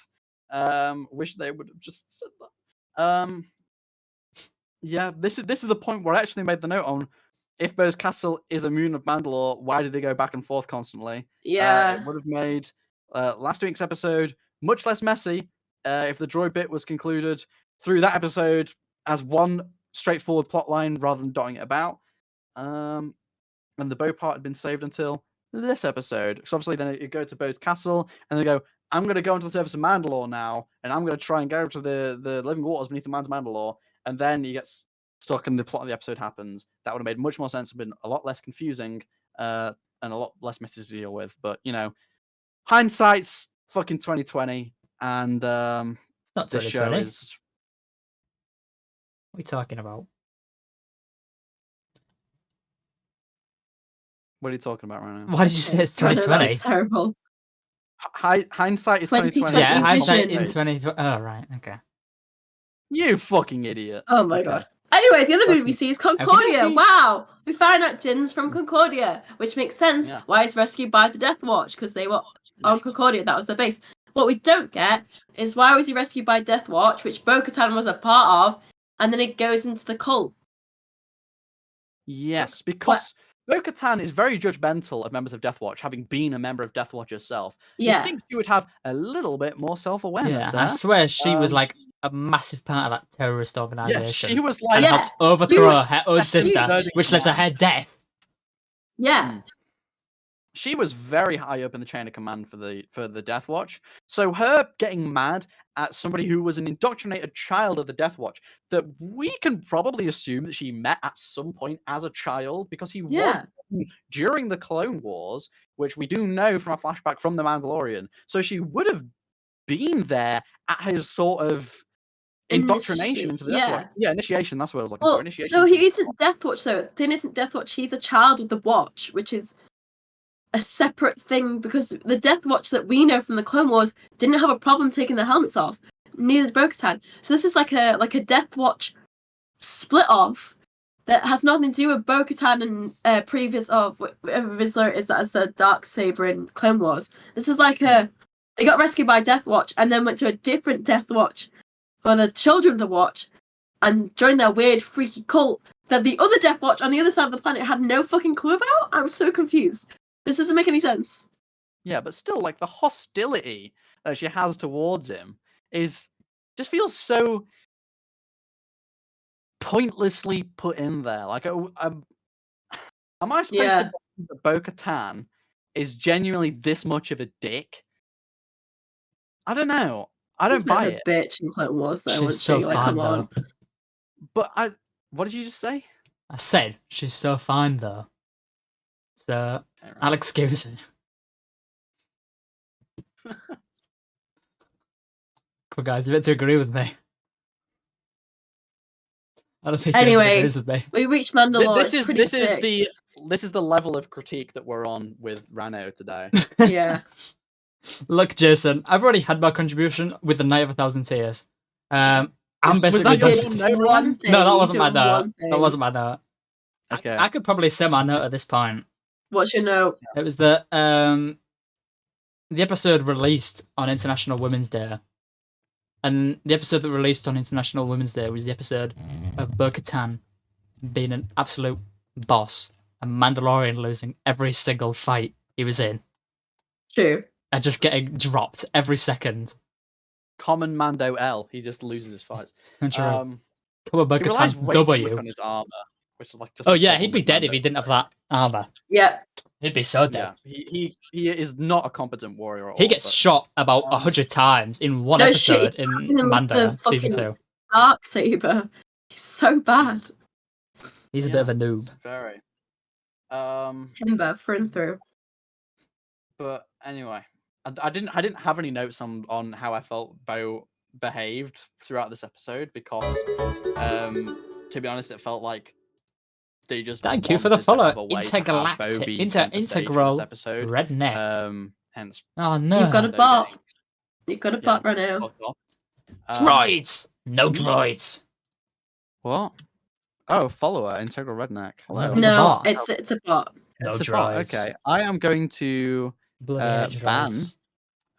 Wish they would have just said that. Yeah, this is the point where I actually made the note on if Bo's Castle is a moon of Mandalore, why did they go back and forth constantly? Yeah. It would have made last week's episode much less messy if the droid bit was concluded through that episode as one straightforward plot line rather than dotting it about. And the Bo part had been saved until this episode. Because obviously then you go to Bo's Castle and they go, I'm going to go into the surface of Mandalore now, and I'm going to try and go to the living waters beneath the Mount of Mandalore. And then you get stuck and the plot of the episode happens. That would have made much more sense and been a lot less confusing and a lot less messy to deal with. But, you know, hindsight's fucking 2020. And It's not the show 2020. is... What are you talking about? What are you talking about right now? Why did you say it's 2020? That's terrible. Hindsight is 2020 2020. Yeah, hindsight vision. in 2020. Oh, right. Okay. You fucking idiot. Oh my Okay. god. Anyway, the other That's- movie we see is Concordia. Okey-dokey. Wow! We find out Jin's from Concordia, which makes sense. Yeah. Why he's rescued by the Death Watch? Because they were on Nice. Concordia, that was their base. What we don't get is why was he rescued by Death Watch, which Bo-Katan was a part of, and then it goes into the cult. Yes, because Bo-Katan is very judgmental of members of Death Watch, having been a member of Death Watch herself. Yeah. You'd think she would have a little bit more self-awareness Yeah, there. I swear she was Um, like a massive part of that terrorist Yeah, organization. she was and like... Yeah. helped overthrow her own second, sister, third in which led to command. her death. Yeah. She was very high up in the chain of command for the Death Watch. So her getting mad at somebody who was an indoctrinated child of the Death Watch that we can probably assume that she met at some point as a child because he Yeah. was during the Clone Wars, which we do know from a flashback from the Mandalorian. So she would have been there at his sort of indoctrination into the Death Watch. Yeah, initiation. That's what I was looking for. Well, Initiation. no, he isn't Death Watch though. Din isn't Death Watch. He's a child of the Watch, which is a separate thing because the Death Watch that we know from the Clone Wars didn't have a problem taking their helmets off. Neither did Bo-Katan. So this is like a Death Watch split off that has nothing to do with Bo-Katan and previous of whatever Vizsla is that as the Darksaber in Clone Wars. This is like they got rescued by Death Watch and then went to a different Death Watch for the children of the Watch and joined their weird freaky cult that the other Death Watch on the other side of the planet had no fucking clue about. I'm so confused. This doesn't make any sense. Yeah, but still, like the hostility that she has towards him just feels so pointlessly put in there. Like, am I supposed to believe that Bo-Katan is genuinely this much of a dick? I don't know. I don't buy it. Bitch in Clone Wars, though. She's so like, fine, come though. on. But what did you just say? I said she's so fine, though. So I'll excuse her. Come on, guys, you meant to agree with me. I don't think she agrees with me. We reached Mandalore. This is the level of critique that we're on with Rano today. Yeah. Look, Jason, I've already had my contribution with the Night of 1,000 Tears. I'm basically that done. your one thing. No, that wasn't my You did note. one That thing. wasn't my note. Okay. I could probably say my note at this point. What's your note? It was the episode released on International Women's Day. And the episode that released on International Women's Day was the episode of Bo-Katan being an absolute boss and Mandalorian losing every single fight he was in. True. And just getting dropped every second. Common Mando L. He just loses his fights. Come on, He relies Bo-Katan way too much W. on his armor, which is like just. Oh a yeah, problem he'd be with dead if Mando. he didn't have that armor. Yeah. He'd be so dead. Yeah, he is not a competent warrior at all. He gets but- shot about 100 times in one No shit, episode in even with Mando the season fucking- 2. Darksaber. He's so bad. He's a bit of a noob. Very. Timber through and through. But anyway, I didn't have any notes on how I felt Bo behaved throughout this episode because, to be honest, it felt like they just. Thank you for the wanted to have follow. a way to have Bo Intergalactic, be center stage for integral this episode. redneck. Hence. Oh no. You've got a Mando bot. getting You've got a bot right now. fucked off. Droids! No droids. What? Oh, follower, integral redneck. Hello. It's a No, bot. it's a bot. No It's a bot, droids. Okay, I am going to Bloody ban. droids.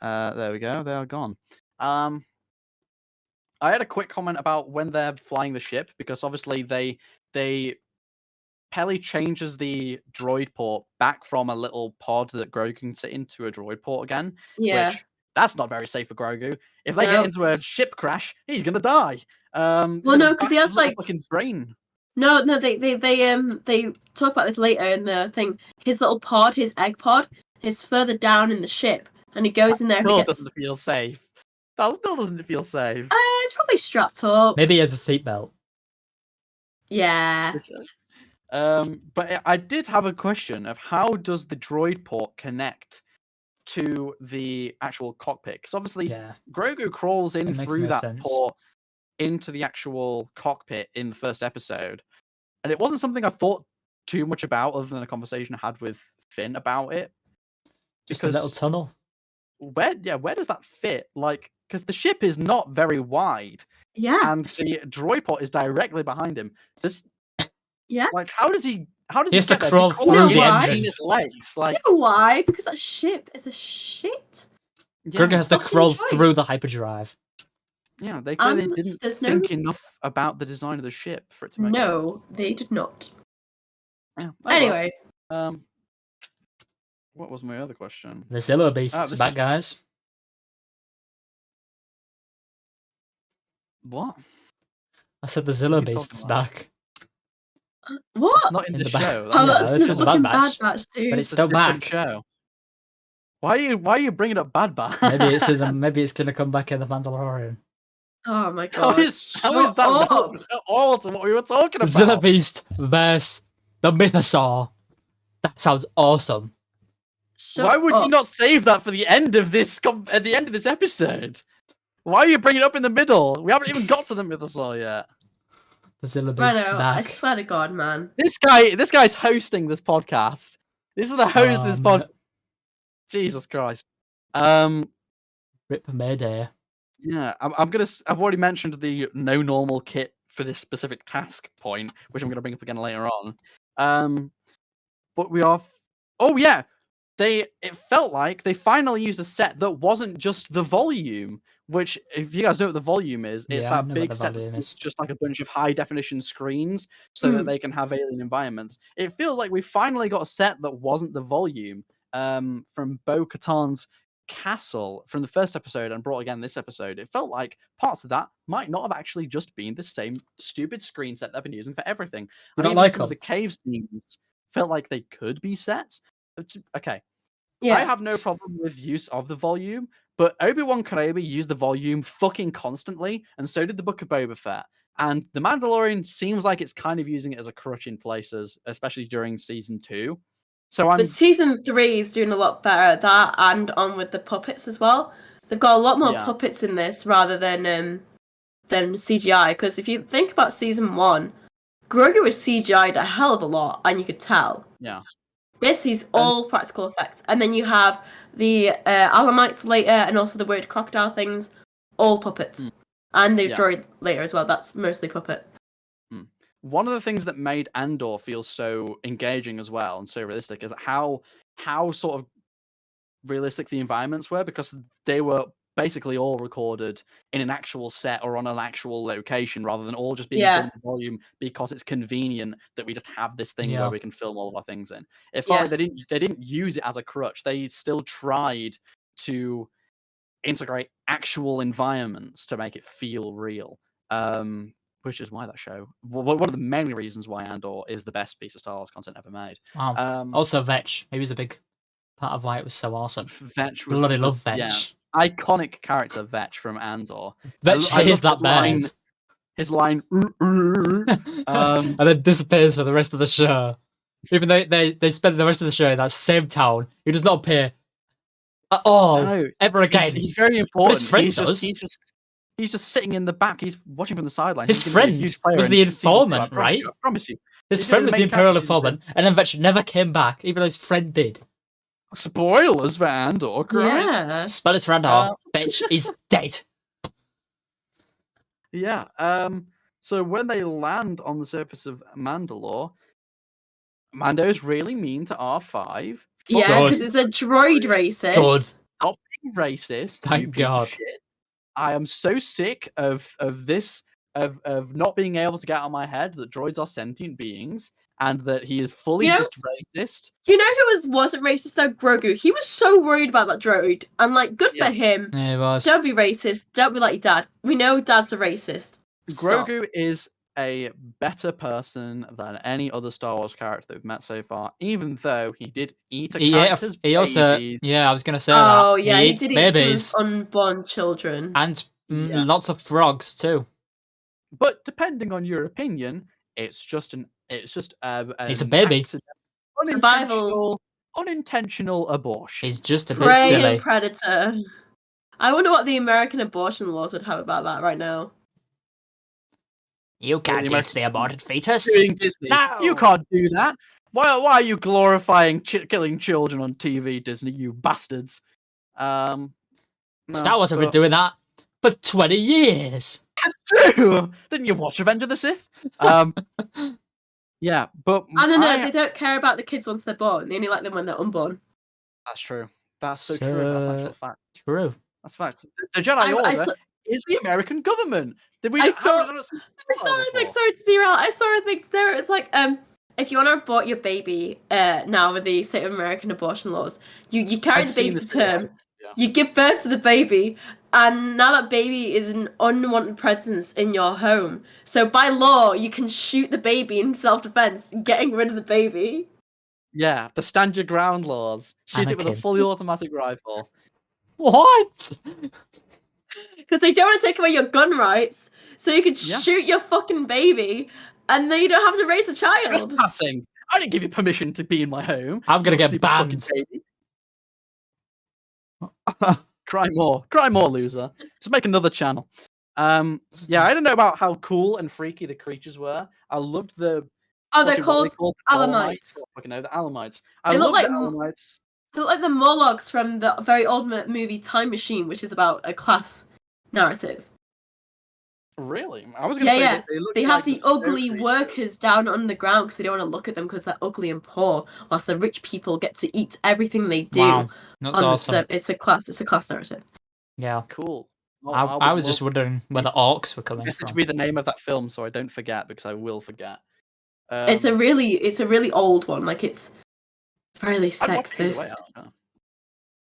There we go. They are gone. I had a quick comment about when they're flying the ship because obviously Pelly changes the droid port back from a little pod that Grogu can sit into a droid port again. Yeah. Which that's not very safe for Grogu. If they No. get into a ship crash, he's gonna die. Well, no, 'cause he has, like- fucking brain. No, they talk about this later in the thing. His little pod, his egg pod, is further down in the ship, and he goes in there. Still And gets, doesn't feel safe. That still doesn't feel safe. it's probably strapped up. Maybe he has a seatbelt. Yeah. But I did have a question of how does the droid port connect to the actual cockpit? Because obviously Yeah. Grogu crawls in It makes through no that sense. port into the actual cockpit in the first episode, and it wasn't something I thought too much about, other than a conversation I had with Finn about it. Just a little tunnel. where does that fit? Like, because the ship is not very wide, Yeah. and the droid pod is directly behind him. This, Yeah. like, how does he He has to get there? crawl Does he through on the between engine. his legs? Like, You know why? Because that ship is a shit. Grogu has to fucking crawl choice. through the hyperdrive. yeah, they clearly didn't there's no- think enough about the design of the ship for it to make sense. No, they did not. Yeah. Oh, well. Anyway, What was my other question? The Zilla Beast is this back, is- guys. What? I said the Zilla What are you Beast is talking about? back. what? It's not in In the the back. show. Oh, Yeah, that's this the is the Bad fucking Batch, Bad Batch, dude. but it's a still different back. show. Why are you bringing up Bad Batch? Maybe it's gonna come back in the Mandalorian. Oh my How god. is that Shut up. relevant at all to what we were talking The about? Zilla Beast versus the Mythosaur. That sounds awesome. Shut Why would up. you not save that for the end of this at the end of this episode? Why are you bringing it up in the middle? We haven't even got to the Mythosaur yet. The Zilla Beast is Rhino, I back. swear to God, man. This guy's hosting this podcast. This is the host of this podcast. Jesus Christ. Rip Mayday. Yeah, I've already mentioned the no normal kit for this specific task point, which I'm gonna bring up again later on. But we are. Oh yeah, it felt like they finally used a set that wasn't just the volume. Which, if you guys know what the volume is, it's Yeah, I that know what big the set volume that's is. just like a bunch of high definition screens, so that they can have alien environments. It feels like we finally got a set that wasn't the volume. From Bo-Katan's castle from the first episode and brought again this episode. It felt like parts of that might not have actually just been the same stupid screen set they've been using for everything. You And don't even like some of them? the cave scenes felt like they could be sets. Okay, Yeah. I have no problem with use of the volume, but Obi-Wan Kenobi used the volume fucking constantly, and so did the Book of Boba Fett. And The Mandalorian seems like it's kind of using it as a crutch in places, especially during season 2. So But season 3 is doing a lot better at that, and on with the puppets as well. They've got a lot more puppets in this rather than CGI. Because if you think about season 1, Grogu was CGI'd a hell of a lot, and you could tell. Yeah. This is all practical effects, and then you have the Alamites later, and also the weird crocodile things, all puppets, and the droid later as well. That's mostly puppet. One of the things that made Andor feel so engaging as well and so realistic is how sort of realistic the environments were, because they were basically all recorded in an actual set or on an actual location rather than all just being done in volume because it's convenient that we just have this thing where we can film all of our things in. It felt like they didn't use it as a crutch. They still tried to integrate actual environments to make it feel real. Which is why that show, one of the main reasons why Andor is the best piece of Star Wars content ever made. Wow. Also, Vetch. He was a big part of why it was so awesome. Vetch was bloody love Vetch. Yeah, iconic character Vetch from Andor. Vetch is that bad. His line, and then disappears for the rest of the show. Even though they spend the rest of the show in that same town, he does not appear at all ever again. He's very important. But his friend does. He's just sitting in the back. He's watching from the sidelines. His friend was the informant, right? I promise you. His friend was the Imperial informant, and then Vetch never came back, even though his friend did. Spoilers for Andor, Christ. Yeah. Spoilers for Andor. Vetch is dead. Yeah. So when they land on the surface of Mandalore, Mando is really mean to R5. Yeah, because it's a droid racist. Stop being racist. Thank God. Shit. I am so sick of this of not being able to get out of my head that droids are sentient beings and that he is fully just racist. You know who wasn't racist though? Grogu. He was so worried about that droid, and like, good for him. Yeah, he was. Don't be racist. Don't be like your dad. We know Dad's a racist. Grogu is a better person than any other Star Wars character that we've met so far, even though he did eat a character's babies. I was going to say that. Yeah, he did babies. Eat some unborn children. And lots of frogs, too. But depending on your opinion, it's a baby. Unintentional abortion. He's just a bit silly. Prey and predator. I wonder what the American abortion laws would have about that right now. You can't eat the aborted fetus. Disney. No. You can't do that. Why are you glorifying killing children on TV, Disney? You bastards. Star Wars have been doing that for 20 years. That's true. Didn't you watch Revenge of the Sith? Yeah, but I don't know. They don't care about the kids once they're born. They only like them when they're unborn. That's true. That's so true. That's actual fact. True. That's fact. The Jedi Order is the American government. Did we? I saw a thing. Sorry to derail. I saw a thing there. It's like, if you want to abort your baby, now with the state of American abortion laws, you carry the baby to term. Yeah. You give birth to the baby, and now that baby is an unwanted presence in your home. So by law, you can shoot the baby in self-defense, getting rid of the baby. Yeah, the stand your ground laws. Shoot it with a fully automatic rifle. What? Because they don't want to take away your gun rights, so you can shoot your fucking baby, and then you don't have to raise a child. Trespassing. I didn't give you permission to be in my home. I'm gonna get banned. Cry more, loser. Let's make another channel. Yeah, I don't know about how cool and freaky the creatures were. I loved the. They're called Alamites. I fucking know the Alamites. They look like the Alamites. They look like the Morlocks from the very old movie Time Machine, which is about a class narrative. Really? I was going to say they have the ugly workers down underground because they don't want to look at them because they're ugly and poor, whilst the rich people get to eat everything they do. Wow, that's awesome. It's a class narrative. Yeah, cool. I was just wondering where the orcs were coming from. It should be the name of that film, so I don't forget, because I will forget. It's a really old one. Like, it's fairly sexist.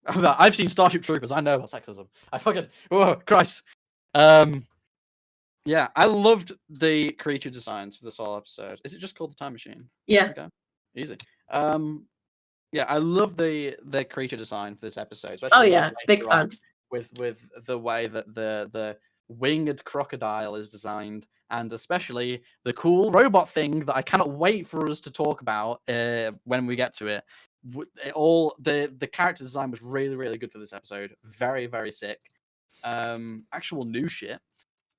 I've seen Starship Troopers. I know about sexism. I fucking Christ. Yeah, I loved the creature designs for this whole episode. Is it just called the Time Machine? Yeah. Okay. Easy. Yeah, I love the creature design for this episode. Oh yeah, big fan. With the way that the winged crocodile is designed, and especially the cool robot thing that I cannot wait for us to talk about when we get to it. The character design was really, really good for this episode. Very, very sick. Actual new shit.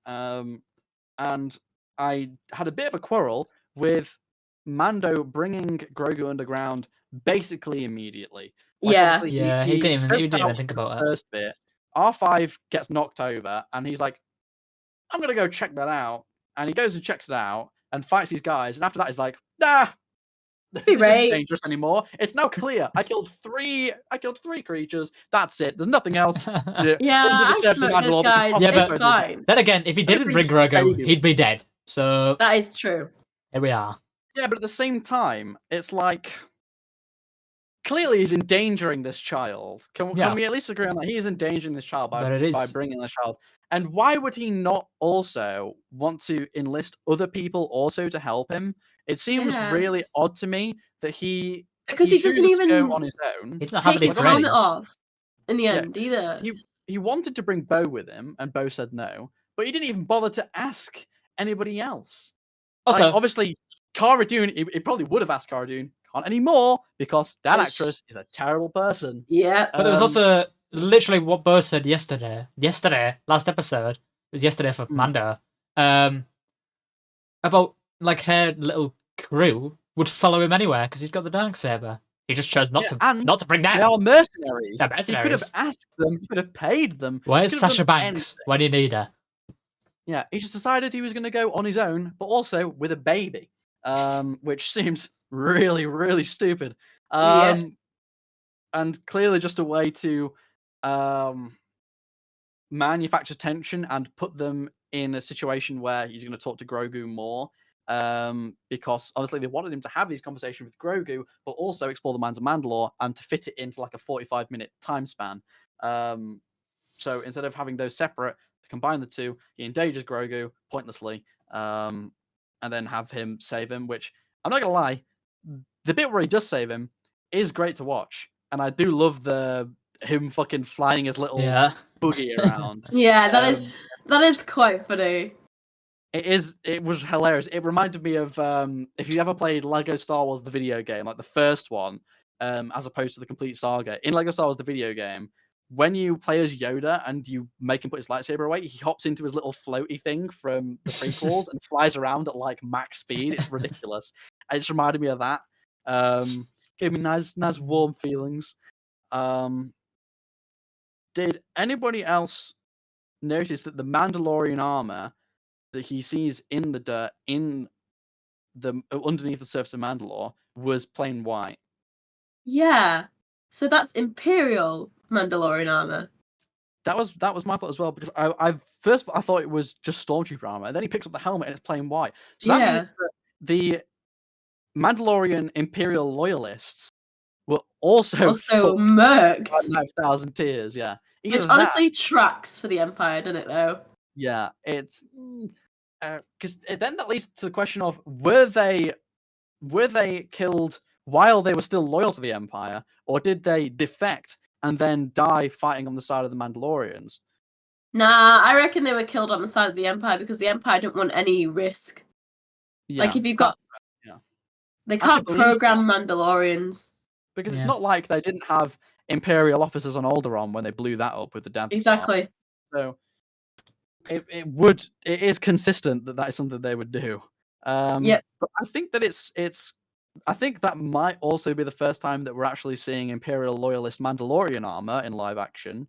And I had a bit of a quarrel with Mando bringing Grogu underground basically immediately. He didn't even think about it. First bit, R5 gets knocked over, and he's like, "I'm gonna go check that out." And he goes and checks it out and fights these guys. And after that, he's like, "Nah, this isn't dangerous anymore. It's now clear. I killed three creatures. That's it. There's nothing else." I smoked those guys. Yeah, it's fine. Then again, if he didn't bring Grogu, he'd be dead. So that is true. Here we are. Yeah, but at the same time, it's like, clearly he's endangering this child. Can we at least agree on that? He is endangering this child by bringing this child. And why would he not also want to enlist other people also to help him? It seems really odd to me that he doesn't even go on his own. He's not take his helmet off in the end either. He wanted to bring Bo with him, and Bo said no. But he didn't even bother to ask anybody else. Also, like, obviously, Cara Dune, he probably would have asked Cara Dune. Can't anymore because that actress is a terrible person. Yeah. But there was also literally what Bo said yesterday, last episode, it was yesterday for Mando, about like her little crew would follow him anywhere because he's got the Darksaber. He just chose not to bring them. They are mercenaries. They're mercenaries. He could have asked them. He could have paid them. Where's Sasha Banks when you need her? Yeah, he just decided he was going to go on his own, but also with a baby, which seems really, really stupid. And clearly just a way to manufacture tension and put them in a situation where he's going to talk to Grogu more. Because obviously they wanted him to have these conversations with Grogu, but also explore the minds of Mandalore and to fit it into like a 45-minute time span. So instead of having those separate, to combine the two, he endangers Grogu pointlessly, and then have him save him, which I'm not gonna lie, the bit where he does save him is great to watch. And I do love him fucking flying his little boogie around. Yeah, that is quite funny. It was hilarious. It reminded me of if you ever played Lego Star Wars the video game, like the first one, as opposed to the complete saga. In Lego Star Wars the video game, when you play as Yoda and you make him put his lightsaber away, he hops into his little floaty thing from the prequels and flies around at like max speed. It's ridiculous. It just reminded me of that. Gave me nice warm feelings. did anybody else notice that the Mandalorian armor that he sees in the dirt in the underneath the surface of Mandalore was plain white? Yeah. So that's Imperial Mandalorian armor. That was my thought as well, because I first I thought it was just Stormtrooper armor, and then he picks up the helmet and it's plain white. So that means that the Mandalorian Imperial loyalists were also Also fucked murked. by 9,000 tears. Yeah, Which honestly tracks for the Empire, doesn't it? Though. Yeah, it's because then that leads to the question of were they killed while they were still loyal to the Empire, or did they defect and then die fighting on the side of the Mandalorians? Nah, I reckon they were killed on the side of the Empire because the Empire didn't want any risk. Yeah, like if you got, they can't program Mandalorians because it's not like they didn't have Imperial officers on Alderaan when they blew that up with the Death Star. Exactly. So it is consistent that is something they would do. But I think that I think that might also be the first time that we're actually seeing Imperial loyalist Mandalorian armor in live action.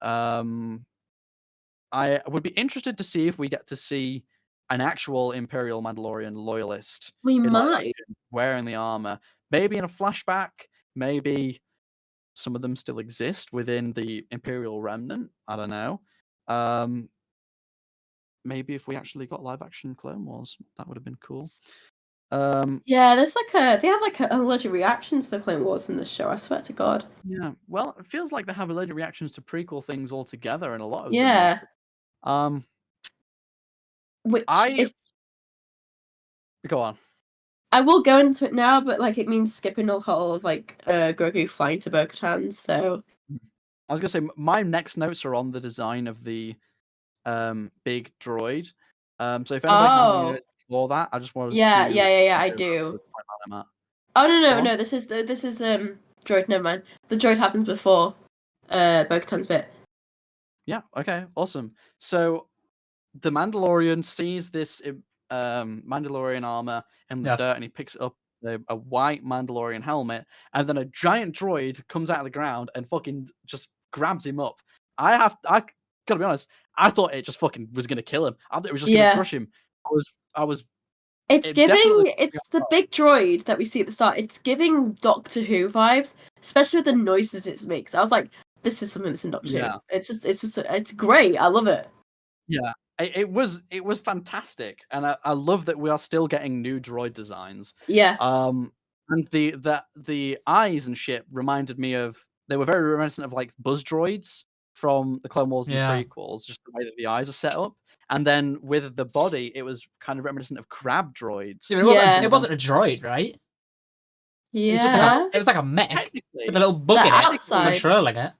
I would be interested to see if we get to see an actual Imperial Mandalorian loyalist wearing the armor. Maybe in a flashback, maybe some of them still exist within the Imperial remnant. I don't know. Maybe if we actually got live action Clone Wars, that would have been cool. Yeah, there's they have like a allergic reaction to the Clone Wars in this show. I swear to God. Yeah, well, it feels like they have allergic reactions to prequel things altogether, and a lot of them. Yeah. Go on. I will go into it now, but like it means skipping the whole of like Grogu flying to Bo-Katan. So I was gonna say my next notes are on the design of the big droid. So if anybody has any notes for that, I just wanted to. Yeah, I do. Oh no! This is droid. Never mind. The droid happens before Bo-Katan's bit. Yeah. Okay. Awesome. So the Mandalorian sees this Mandalorian armor in the dirt, and he picks up a white Mandalorian helmet, and then a giant droid comes out of the ground and fucking just grabs him up. I gotta be honest, I thought it just fucking was gonna kill him. I thought it was just gonna crush him. I was. It's the big droid that we see at the start. It's giving Doctor Who vibes, especially with the noises it makes. I was like, this is something that's in Doctor Who. It's great. I love it. Yeah. It was fantastic, and I love that we are still getting new droid designs. Yeah. And the eyes and shit reminded me of, they were very reminiscent of like buzz droids from the Clone Wars and the prequels, just the way that the eyes are set up. And then with the body, it was kind of reminiscent of crab droids. It wasn't a droid, right? Yeah. It was like a mech with a little bug in it, controlling it.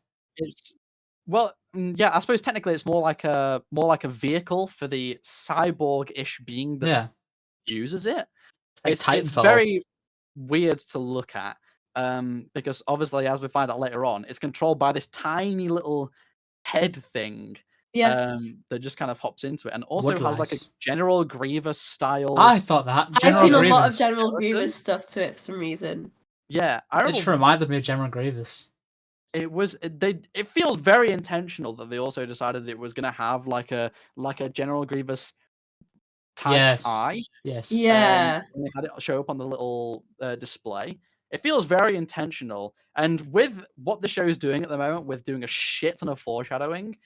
I suppose technically it's more like a vehicle for the cyborg-ish being that uses it. It's very weird to look at, because obviously, as we find out later on, it's controlled by this tiny little head thing. That just kind of hops into it, and also has like a General Grievous style. I thought that. I've seen a lot of General Grievous stuff to it for some reason. Yeah, it just reminded me of General Grievous. It feels very intentional that they also decided it was going to have like a General Grievous type eye. Yes. Yeah. And they had it show up on the little display. It feels very intentional, and with what the show is doing at the moment, with doing a shit ton of foreshadowing,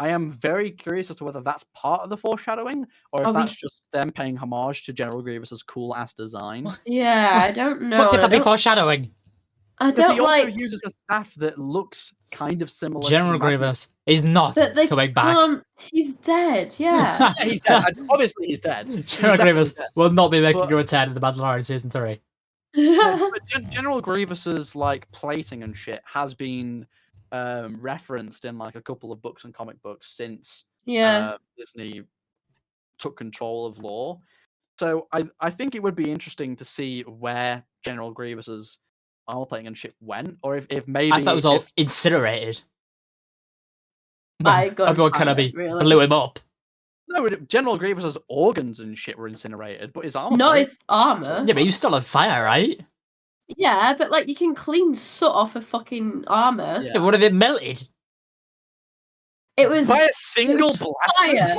I am very curious as to whether that's part of the foreshadowing, or if that's just them paying homage to General Grievous's cool ass design. Yeah, I don't know. What could that be foreshadowing? Because he also uses a staff that looks kind of similar. General Grievous is not coming back. He's dead. Yeah. He's dead. Obviously, he's dead. General Grievous will not be making a return in the Mandalorian season 3. But General Grievous's like plating and shit has been referenced in like a couple of books and comic books since Disney took control of lore. So I think it would be interesting to see where General Grievous's armor plating and shit went, or if maybe I thought it was all incinerated. Obi-Wan Kenobi blew him up. No, General Grievous's organs and shit were incinerated, but his armor. Not his armor. Yeah, but he was still on fire, right? Yeah, but like you can clean soot off a fucking armor. Yeah, what if it melted? It was by a single was blaster. fire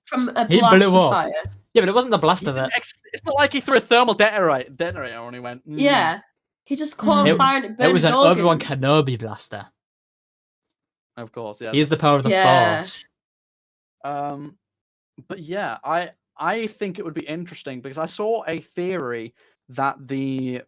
from a He blast blew of up. fire. Yeah, but it wasn't the blaster that. It's not like he threw a thermal detonator and he went. Yeah, he just caught on It, fire and it it burned was his an organs. Obi-Wan Kenobi blaster. Of course, yeah. He used the power of the Yeah. Force. But yeah, I think it would be interesting because I saw a theory that the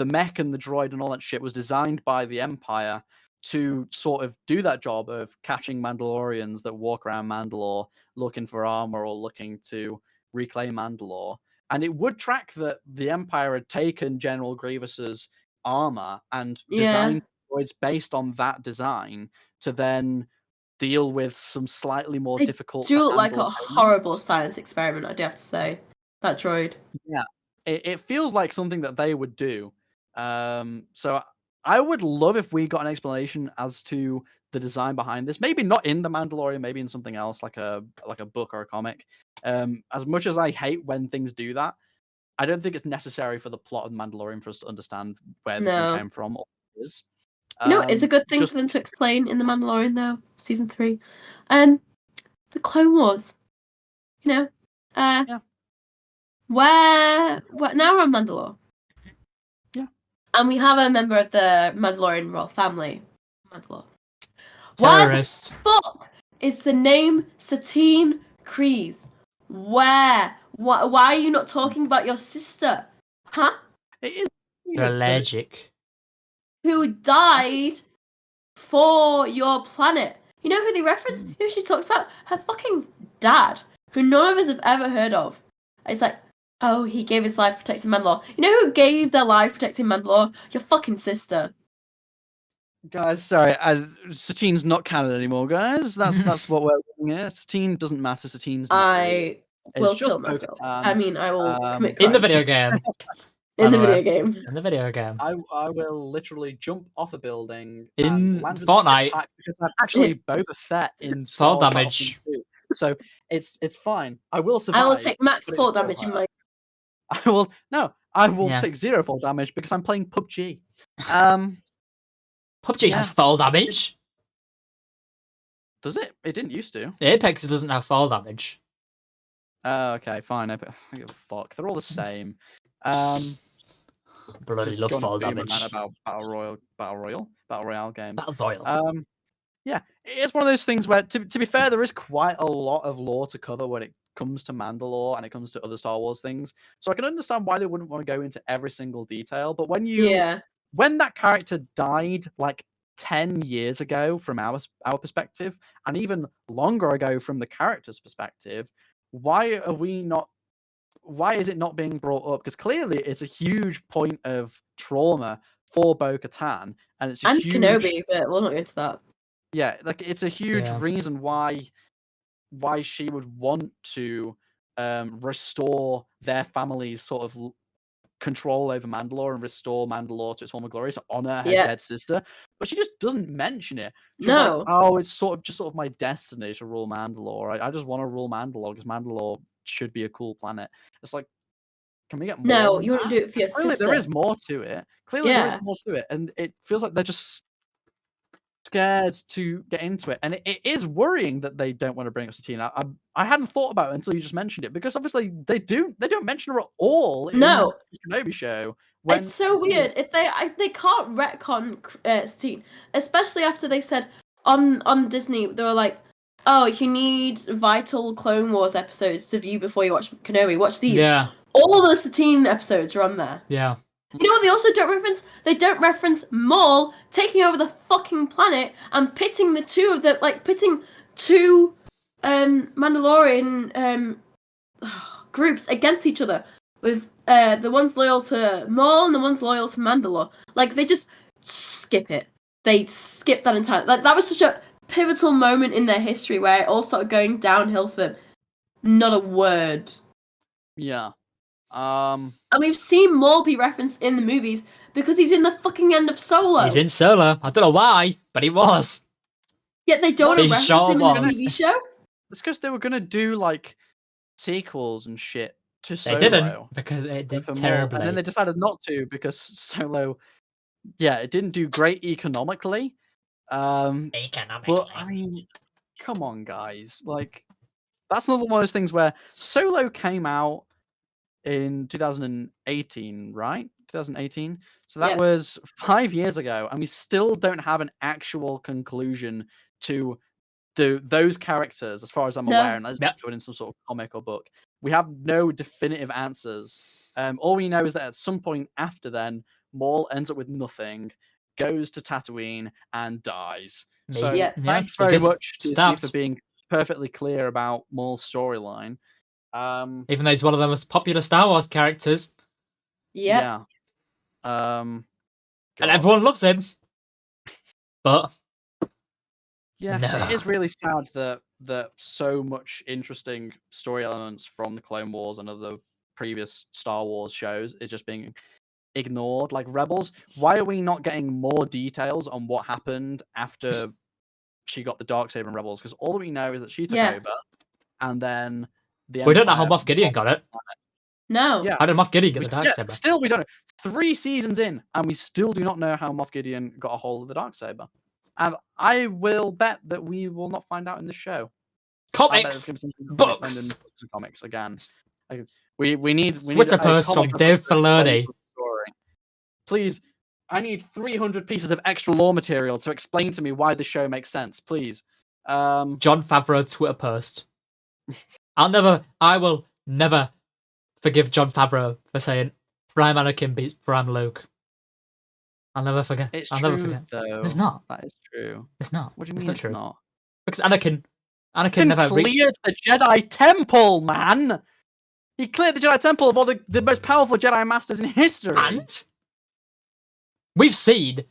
mech and the droid and all that shit was designed by the Empire to sort of do that job of catching Mandalorians that walk around Mandalore looking for armor or looking to reclaim Mandalore. And it would track that the Empire had taken General Grievous's armor and designed droids based on that design to then deal with some slightly more They difficult do to look like a handle horrible opponents. science experiment, I do have to say. That droid. Yeah, it feels like something that they would do. So I would love if we got an explanation as to the design behind this. Maybe not in the Mandalorian, maybe in something else like a book or a comic. As much as I hate when things do that, I don't think it's necessary for the plot of the Mandalorian for us to understand where this thing No. came from or what it is. You know, it's a good thing just for them to explain in The Mandalorian, though, season 3. The Clone Wars. You know, Yeah. where now we're on Mandalore. Yeah. And we have a member of the Mandalorian royal family. Mandalore. Terrorists. Why the fuck is the name Satine Kryze? Where? Why are you not talking about your sister? Huh? it is They're weird that- allergic. Who died for your planet? You know who they reference? You know who she talks about? Her fucking dad, who none of us have ever heard of. It's like, oh, he gave his life protecting Mandalore. You know who gave their life protecting Mandalore? Your fucking sister. Guys, sorry, Satine's not canon anymore, guys. That's what we're looking at. Satine doesn't matter. Satine's not real. I It's will just kill myself. Bo-Katan. I mean, I will commit In the crimes. video game. In the by the video way. game. In the video game. I will literally jump off a building In and land with a Fortnite. jetpack because I'm actually Boba Fett in Fall Star Wars damage. Battlefront 2. So it's fine. I will survive. I will take max but it fall will damage in hurt. my. I will Yeah. take 0 fall damage because I'm playing PUBG. PUBG has fall damage. Does it? It didn't used to. Apex doesn't have fall damage. Oh, okay, fine. I give a fuck. They're all the same. Bloody Just love going fall to boom damage. about Battle Royale games. Battle Royale. Yeah, it's one of those things where, to be fair, there is quite a lot of lore to cover when it comes to Mandalore and it comes to other Star Wars things. So I can understand why they wouldn't want to go into every single detail. But when that character died like 10 years ago from our perspective, and even longer ago from the character's perspective, why is it not being brought up? Because clearly it's a huge point of trauma for Bo-Katan, and it's a And huge Kenobi, but we'll not get into that. yeah, like it's a huge Yeah. reason why she would want to restore their family's sort of control over Mandalore and restore Mandalore to its former glory to honor her Yeah. dead sister. But she just doesn't mention it. She's like, No. oh, it's sort of my destiny to rule Mandalore. I just want to rule Mandalore because Mandalore should be a cool planet. It's like, can we get more? No, than you want to that? do it for your 'Cause clearly sister. there is more to it. Clearly there is Yeah. more to it, and it feels like they're just scared to get into it, and it is worrying that they don't want to bring up Satine. I hadn't thought about it until you just mentioned it, because obviously they don't mention her at all in No. the Kenobi show. It's so weird. If they can't retcon Satine, especially after they said on Disney, they were like, "Oh, you need vital Clone Wars episodes to view before you watch Kenobi. Watch these." Yeah. All the Satine episodes are on there. Yeah. You know what they also don't reference? They don't reference Maul taking over the fucking planet and pitting the two of them, like pitting two Mandalorian groups against each other, with the ones loyal to Maul and the ones loyal to Mandalore. Like, they just skip it. They skip that entire. Like, that was such a pivotal moment in their history where it all started going downhill for them. Not a word. Yeah. And we've seen Maul be referenced in the movies because he's in the fucking end of Solo. He's in Solo. I don't know why, but he was. Yet they don't He reference sure him in the was. TV show. It's because they were gonna do like sequels and shit to Solo. They didn't, because it did for Maul, terribly. and then they decided not to because Solo, it didn't do great economically. But I mean, come on, guys. Like, that's another one of those things where Solo came out in 2018, right? 2018. So that Yeah. was 5 years ago, and we still don't have an actual conclusion to those characters, as far as I'm No. aware, unless it's in some sort of comic or book. We have no definitive answers. All we know is that at some point after then, Maul ends up with nothing, goes to Tatooine, and dies. So Yeah. thanks he very gets much to Steve stabbed. for being perfectly clear about Maul's storyline. Even though he's one of the most popular Star Wars characters. Yeah. And God. everyone loves him. But Yeah, no. it is really sad that so much interesting story elements from the Clone Wars and other previous Star Wars shows is just being ignored. Like Rebels, why are we not getting more details on what happened after she got the Darksaber in Rebels? Because all we know is that she took over, and then the we don't know how Empire Moff Gideon got it. No. Yeah, How did Moff Gideon get the Darksaber? Still, we don't know. 3 seasons in, and we still do not know how Moff Gideon got a hold of the Darksaber. And I will bet that we will not find out in the show. Comics, books, comics again. We need Twitter posts from Dave Filoni. Please, I need 300 pieces of extra lore material to explain to me why the show makes sense. Please. John Favreau Twitter post. I will never forgive John Favreau for saying Prime Anakin beats Prime Luke. I'll never forget. I'll never forget. Though. It's not. That is true. It's not. What do you mean? It's not It's true. not. Because Anakin never cleared reached the Jedi Temple, man. He cleared the Jedi Temple of all the most powerful Jedi Masters in history. And we've seen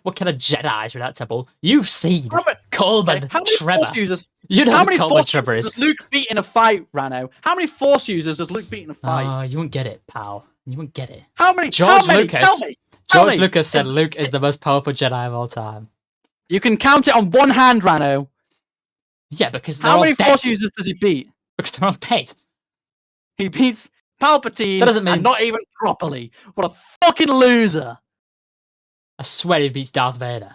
what kind of Jedi's were that temple. You've seen Coleman Trevor. You know how many Coleman Trevor is. Does Luke beat in a fight, Rano? How many Force users does Luke beat in a fight? Oh, you won't get it, pal. You won't get it. How many? George Lucas. George Lucas said Luke is the most powerful Jedi of all time. You can count it on one hand, Rano. Yeah, because how many Force users does he beat? Because they're all dead. He beats Palpatine. That doesn't mean and not even properly. What a fucking loser! I swear he beats Darth Vader.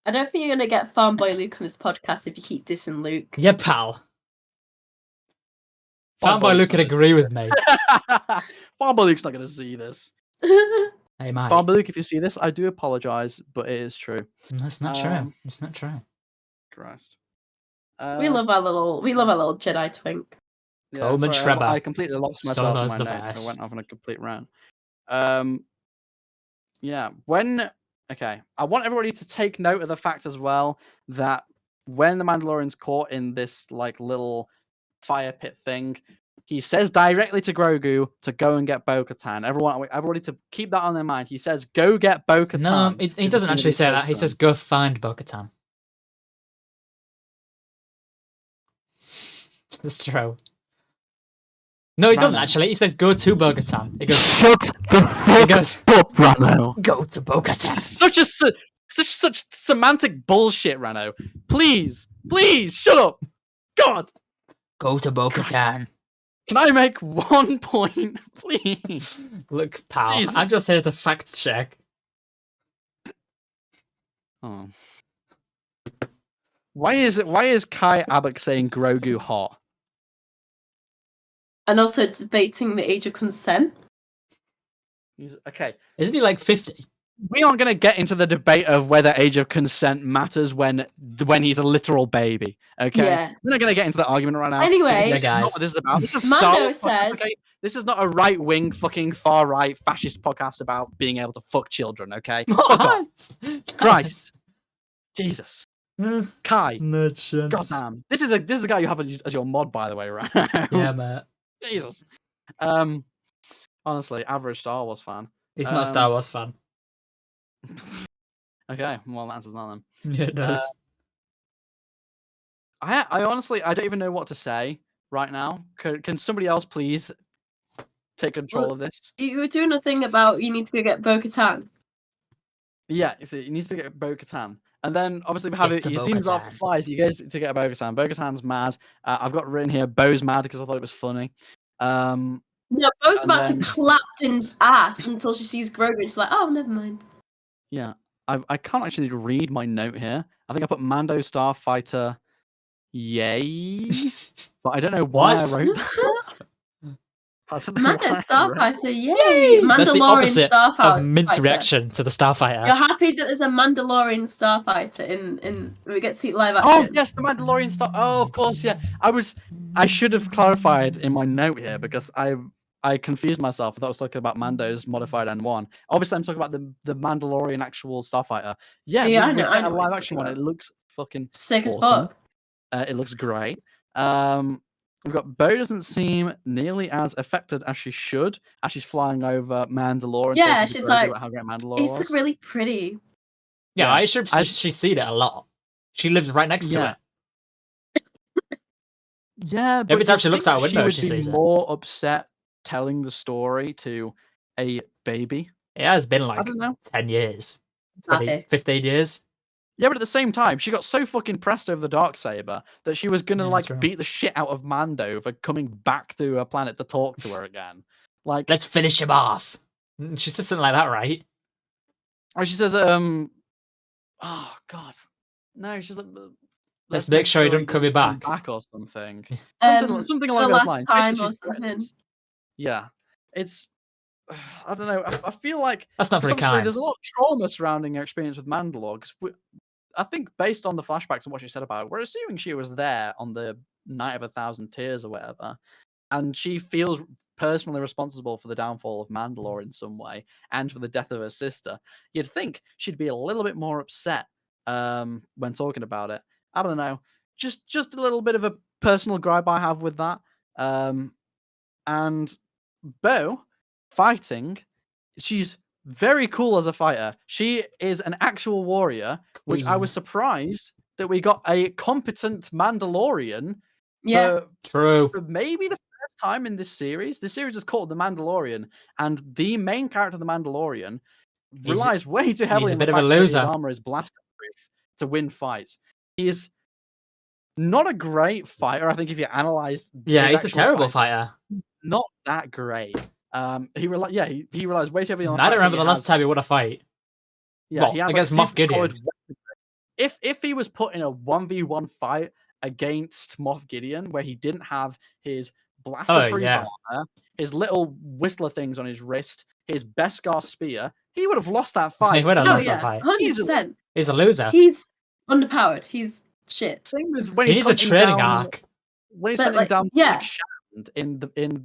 I don't think you're gonna get Farmboy Luke on this podcast if you keep dissing Luke. Yeah, pal. Farmboy Luke can agree with me. Farmboy Luke's not gonna see this. Hey, mate. Farmboy Luke, if you see this, I do apologize, but it is true. That's not true. It's not true. Christ. We love our little Jedi twink. Yeah, Coleman Trevor. I completely lost myself in my the notes. verse. I went off on a complete rant. Yeah. Okay, I want everybody to take note of the fact as well that when the Mandalorian's caught in this like little fire pit thing, he says directly to Grogu to go and get Bo-Katan. Everybody to keep that on their mind. He says, "Go get Bo-Katan." No, he doesn't actually say that. He says, "Go find Bo-Katan." That's true. No, he doesn't actually. He says, "Go to Bo-Katan." He goes, "Shut the fuck up, Rano." Go to Bo-Katan. Such semantic bullshit, Rano. Please, shut up. God. Go to Bo-Katan. Can I make one point, please? Look, pal, Jesus. I'm just here to fact check. Oh. Why is Kai Abbock saying Grogu hot? And also debating the age of consent. Okay. Isn't he like 50? We aren't going to get into the debate of whether age of consent matters when he's a literal baby. Okay. Yeah. We're not going to get into that argument right now. Anyway, this is not what this is about. This is Mando says. Okay? This is not a right-wing, fucking far-right fascist podcast about being able to fuck children. Okay. What? Christ. Jesus. Kai. No chance. Goddamn. This is a guy you have as your mod, by the way, right? Yeah, mate. Jesus. Honestly, average Star Wars fan. He's not a Star Wars fan. Okay, well, the answer's not then. Yeah, it does. I honestly, I don't even know what to say right now. Can somebody else please take control of this? You were doing a thing about you need to go get Bo-Katan. Yeah, you see, he needs to get Bo-Katan. And then, obviously, we have it. He seems off flies. He goes to get Bo-Katan. Bo-Katan's mad. I've got written here, Bo's mad because I thought it was funny. No, Bo's about to clap Din's ass until she sees Grogu and she's like, oh, never mind. Yeah, I can't actually read my note here. I think I put Mando Starfighter. Yay! But I don't know why I What? wrote that. I don't know Mando why I wrote Starfighter, yay! Yay! That's the Mandalorian opposite of Mint's Starfighter. reaction to the Starfighter. You're happy that there's a Mandalorian Starfighter in we get to see live Oh action. yes, the Mandalorian stuff. Oh, of course, yeah. I should have clarified in my note here because I confused myself. I thought I was talking about Mando's modified N1. Obviously, I'm talking about the Mandalorian actual Starfighter. Yeah, Yeah, we I know get a what you're live action talking one. It about. looks fucking Sick as awesome. fuck. It looks great. We've got Bo doesn't seem nearly as affected as she should as she's flying over Mandalore. And Yeah, talking to she's Grogu like, about how great Mandalore it's was. like really pretty. Yeah, Yeah. I should. She's seen it a lot. She lives right next to Yeah. it. Yeah, but Every time you'd she looks think out a that window, would she be sees it. more upset telling the story to a baby. It has been like don't know. 10 years, 20, Happy. 15 years. Yeah, but at the same time, she got so fucking pressed over the Darksaber that she was gonna Yeah, true. beat the shit out of Mando for coming back to her planet to talk to her again. Like, Let's finish him off. She says something like that, right? or she says, oh god, no, she's like, Let's make sure he doesn't come doesn't back. or something. Something For along the those last lines. time Basically, or she something. threatens- Yeah, it's. I don't know. I feel like That's not very obviously kind. there's a lot of trauma surrounding her experience with Mandalore. Because I think based on the flashbacks and what she said about it, we're assuming she was there on the Night of 1,000 Tears or whatever, and she feels personally responsible for the downfall of Mandalore in some way and for the death of her sister. You'd think she'd be a little bit more upset when talking about it. I don't know. Just a little bit of a personal gripe I have with that. And Bo fighting, she's very cool as a fighter. She is an actual warrior, which I was surprised that we got a competent Mandalorian Yeah. True. for maybe the first time in this series. This series is called The Mandalorian, and the main character, The Mandalorian, relies way too heavily a on bit the of a fact that his loser. armor is blaster proof to win fights. He's not a great fighter. I think if you analyze, Yeah, his he's a actual terrible fights, fighter. not that great. He relies way too heavily on the I fact don't remember that the last time he won a fight. Yeah, Well, he has against like, Moff Gideon. If he was put in a 1v1 fight against Moff Gideon where he didn't have his blaster proof armor, his little whistler things on his wrist, his Beskar spear, he would have lost that fight. He would have Oh lost that yeah, fight. 100%. He's a loser. He's underpowered. He's shit. Same with when He he's needs a hunting training down, arc. when he's But, hunting like, down yeah. Big Shand in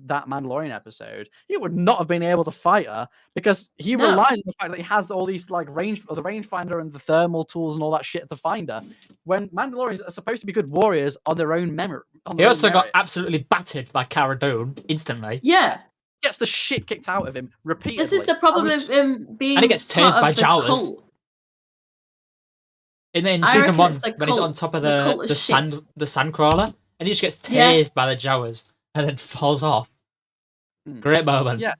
that Mandalorian episode, he would not have been able to fight her because he No. relies on the fact that he has all these like the rangefinder and the thermal tools and all that shit to find her. When Mandalorians are supposed to be good warriors on their own memory. He also got absolutely battered by Cara Dune instantly. Yeah. Gets the shit kicked out of him repeatedly. This is the problem of him being. And he gets tased by Jawas. Cult. In I season reckon one, it's the when he's cult. on top of The cult the is shit. sandcrawler, and he just gets Yeah. tased by the Jawas and then falls off. Great moment. Yeah.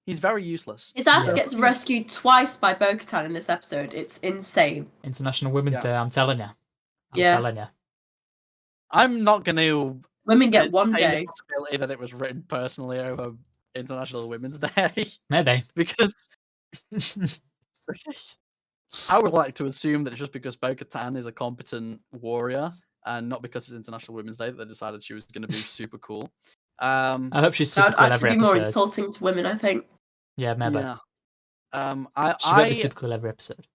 He's very useless. His ass Yeah. gets rescued twice by Bo-Katan in this episode. It's insane. International Women's Day, I'm telling you. I'm Yeah. telling you. I'm not going to Women get one entertain day. the possibility that it was written personally over International Women's Day. Maybe. Because I would like to assume that just because Bo-Katan is a competent warrior and not because it's International Women's Day that they decided she was going to be super cool. I hope she's That super would cool actually every be more episode. insulting to women, I think. Yeah, maybe. Yeah. She better be super cool every episode.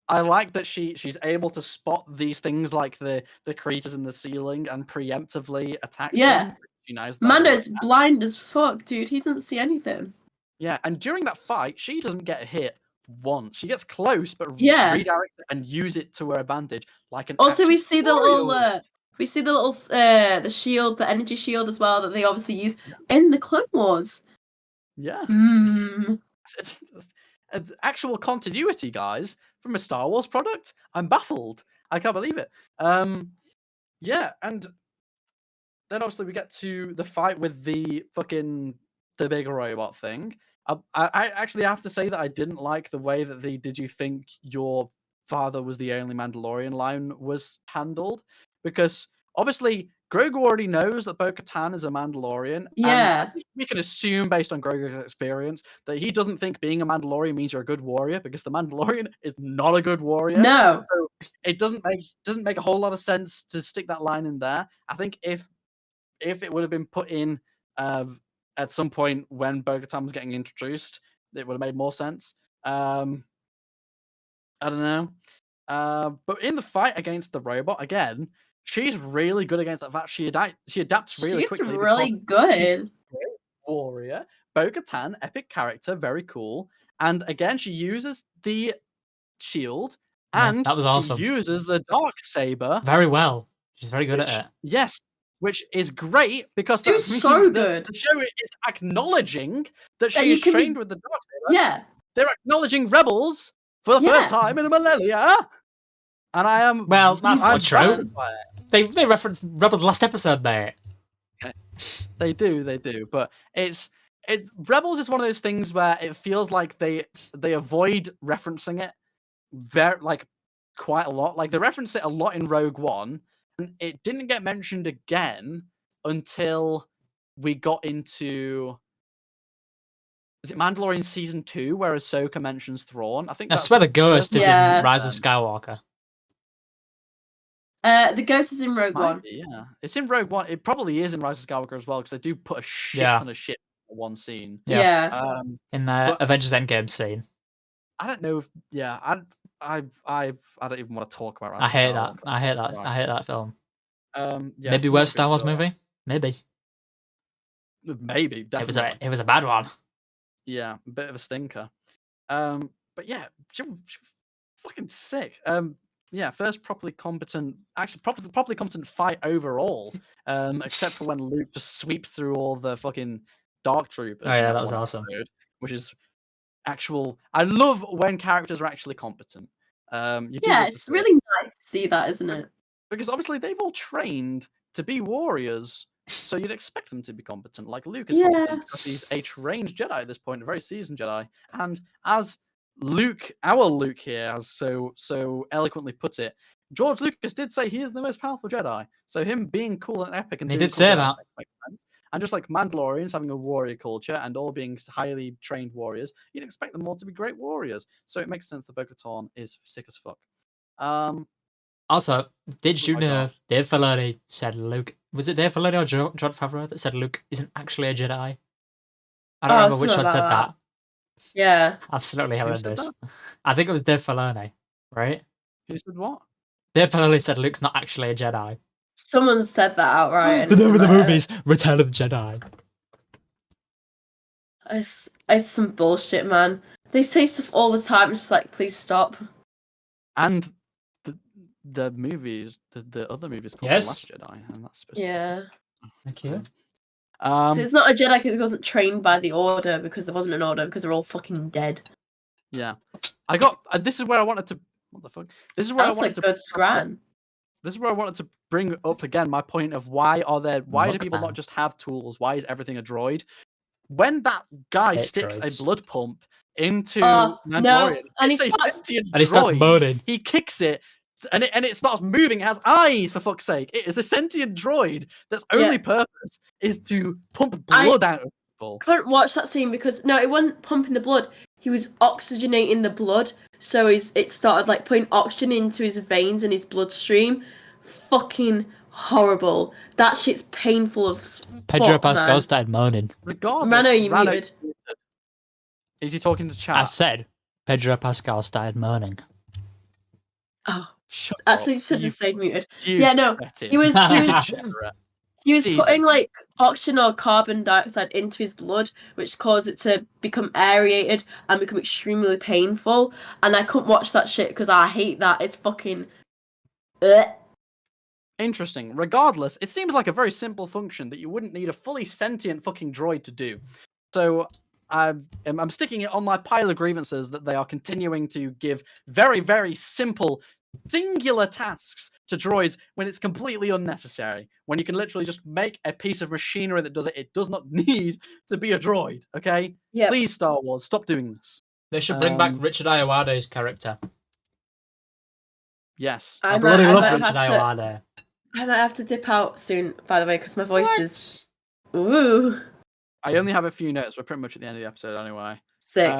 I like that she's able to spot these things like the creatures in the ceiling and preemptively attack Yeah. them. She knows that. Mando's blind as fuck, dude. He doesn't see anything. Yeah, and during that fight, she doesn't get hit once. She gets close, but Yeah. redirect it and use it to her advantage, like an. Also, we actual see the warrior little, would. the shield, the energy shield as well that they obviously use in the Clone Wars. Yeah. Mm. It's actual continuity, guys, from a Star Wars product. I'm baffled. I can't believe it. Yeah, and then obviously we get to the fight with the big robot thing. I actually have to say that I didn't like the way that the "Did you think your father was the only Mandalorian" line was handled, because obviously Grogu already knows that Bo-Katan is a Mandalorian. Yeah. And I think we can assume, based on Grogu's experience, that he doesn't think being a Mandalorian means you're a good warrior, because the Mandalorian is not a good warrior. No. So it doesn't make a whole lot of sense to stick that line in there. I think if it would have been put in at some point when Bo-Katan was getting introduced, it would have made more sense. I don't know. But in the fight against the robot, again, she's really good against that. She adapts really She's quickly. really because she's a good. great warrior. Bo-Katan, epic character, very cool. And again, she uses the shield, Yeah, and that was awesome. she uses the dark saber Very well. She's very good at it. Yes, which is great because She that was means so that good. the show is acknowledging that That she you is can be- trained with the dark saber. Yeah. They're acknowledging Rebels for the Yeah. first time in a millennia, and I am Well, that's I'm not true. flattered by it. They referenced Rebels last episode, mate. They do, but Rebels is one of those things where it feels like they avoid referencing it quite a lot. Like they reference it a lot in Rogue One, and it didn't get mentioned again until we got into, is it Mandalorian season 2 where Ahsoka mentions Thrawn? I think I that's swear the ghost is Yeah. in Rise of Skywalker. The ghost is in Rogue Might One. be, yeah. It's in Rogue One. It probably is in Rise of Skywalker as well, because they do put a shit Yeah. ton of shit in one scene. Yeah. Yeah. In the but- Avengers Endgame scene. I don't know if, yeah, I don't even want to talk about Rise I of hate that. Skywalker. I hate that. I Christ. hate that film. Yeah, Maybe it's not a worst good Star Wars film. movie? Maybe. Maybe, definitely. It was a bad one. Yeah, a bit of a stinker. But yeah, she was fucking sick. Yeah, first properly competent fight overall. Except for when Luke just sweeps through all the fucking dark troopers. Oh yeah, in that was one awesome. episode, which is actual. I love when characters are actually competent. You do Yeah, love to it's see it. really nice to see that, isn't it? Because obviously they've all trained to be warriors, so you'd expect them to be competent. Like Luke is Yeah. competent because he's a trained Jedi at this point, a very seasoned Jedi. And as Luke, our Luke here, has so eloquently put it, George Lucas did say he is the most powerful Jedi. So him being cool and epic and He doing did cool say Jedi that. makes sense. And just like Mandalorians having a warrior culture and all being highly trained warriors, you'd expect them all to be great warriors. So it makes sense that Bo-Katan is sick as fuck. Also, did you my know God. Dave Filoni said Luke... Was it Dave Filoni or Jon Favreau that said Luke isn't actually a Jedi? I don't remember which something one said about that. Yeah. Absolutely Who said horrendous. that? I think it was Dave Filoni, right? Who said what? Dave Filoni said Luke's not actually a Jedi. Someone said that outright. and The it's name of the like, movie's Return of the Jedi. It's some bullshit, man. They say stuff all the time. It's like, please stop. And the movies, the other movies called Yes. The Last Jedi, and that's supposed to Yeah. Thank you. So it's not a Jedi because he wasn't trained by the Order, because there wasn't an Order, because they're all fucking dead. yeah. I got. This is where I wanted to. What the fuck? This is where That's I wanted like to. good scran. This is where I wanted to bring up again my point of why do people Mukbang. not just have tools? Why is everything a droid? When that guy Hate sticks droids. a blood pump into Oh, no, Mandalorian, and it's he a starts- sentient And he starts droid. moaning. He kicks it, and it starts moving. It has eyes, for fuck's sake. It is a sentient droid that's only purpose is to pump blood out of people. Couldn't watch that scene because no, it wasn't pumping the blood. He was oxygenating the blood, so it started like putting oxygen into his veins and his bloodstream. Fucking horrible. That shit's painful as Pedro fuck, Pascal man. started moaning. Regardless, Mano, you Rano- muted. Is he talking to chat? I said Pedro Pascal started moaning. Oh, Shut actually, up. should You- have stayed muted. you Yeah, no, cretin. he was Degenerate. he was Jesus. putting like oxygen or carbon dioxide into his blood, which caused it to become aerated and become extremely painful. And I couldn't watch that shit because I hate that. It's fucking. Interesting. Regardless, it seems like a very simple function that you wouldn't need a fully sentient fucking droid to do. So I'm sticking it on my pile of grievances that they are continuing to give very, very simple, singular tasks to droids when it's completely unnecessary. When you can literally just make a piece of machinery that does it. It does not need to be a droid, okay? Yeah. Please, Star Wars, stop doing this. They should bring back Um, Richard Ayoade's character. Yes. I might- bloody love might Richard have to- Ayoade. I might have to dip out soon, by the way, because my voice is. What? Ooh. I only have a few notes. We're pretty much at the end of the episode anyway. Sick.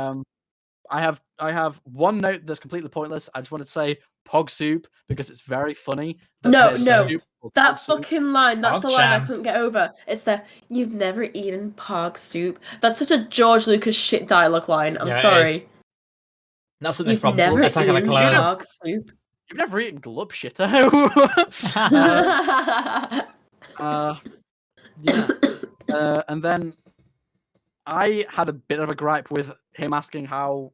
I have one note that's completely pointless. I just wanted to say Pog Soup because it's very funny. No, there's no. soup called That Pog Soup. fucking line, that's Pog the line I Jam. couldn't get over. It's the, you've never eaten Pog Soup. That's such a George Lucas shit dialogue line. I'm Yeah, it is. sorry. That's something You've from never Attack of the eaten Clones. Pog Soup. You've never eaten glub shitter. Yeah. And then I had a bit of a gripe with him asking how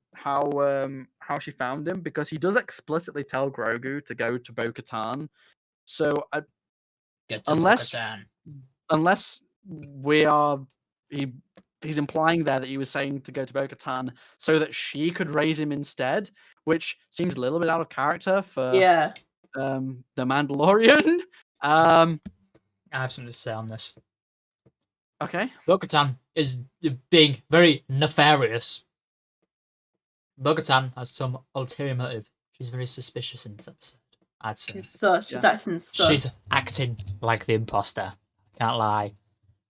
she found him because he does explicitly tell Grogu to go to Bo-Katan. So Get to unless Bo-Katan. unless we are he's implying there that he was saying to go to Bo-Katan so that she could raise him instead, which seems a little bit out of character for Yeah. the Mandalorian. I have something to say on this. Okay. Bo-Katan is being very nefarious. Bo-Katan has some ulterior motive. She's very suspicious in this episode, I'd say. She's acting sus. She's acting like the imposter. Can't lie.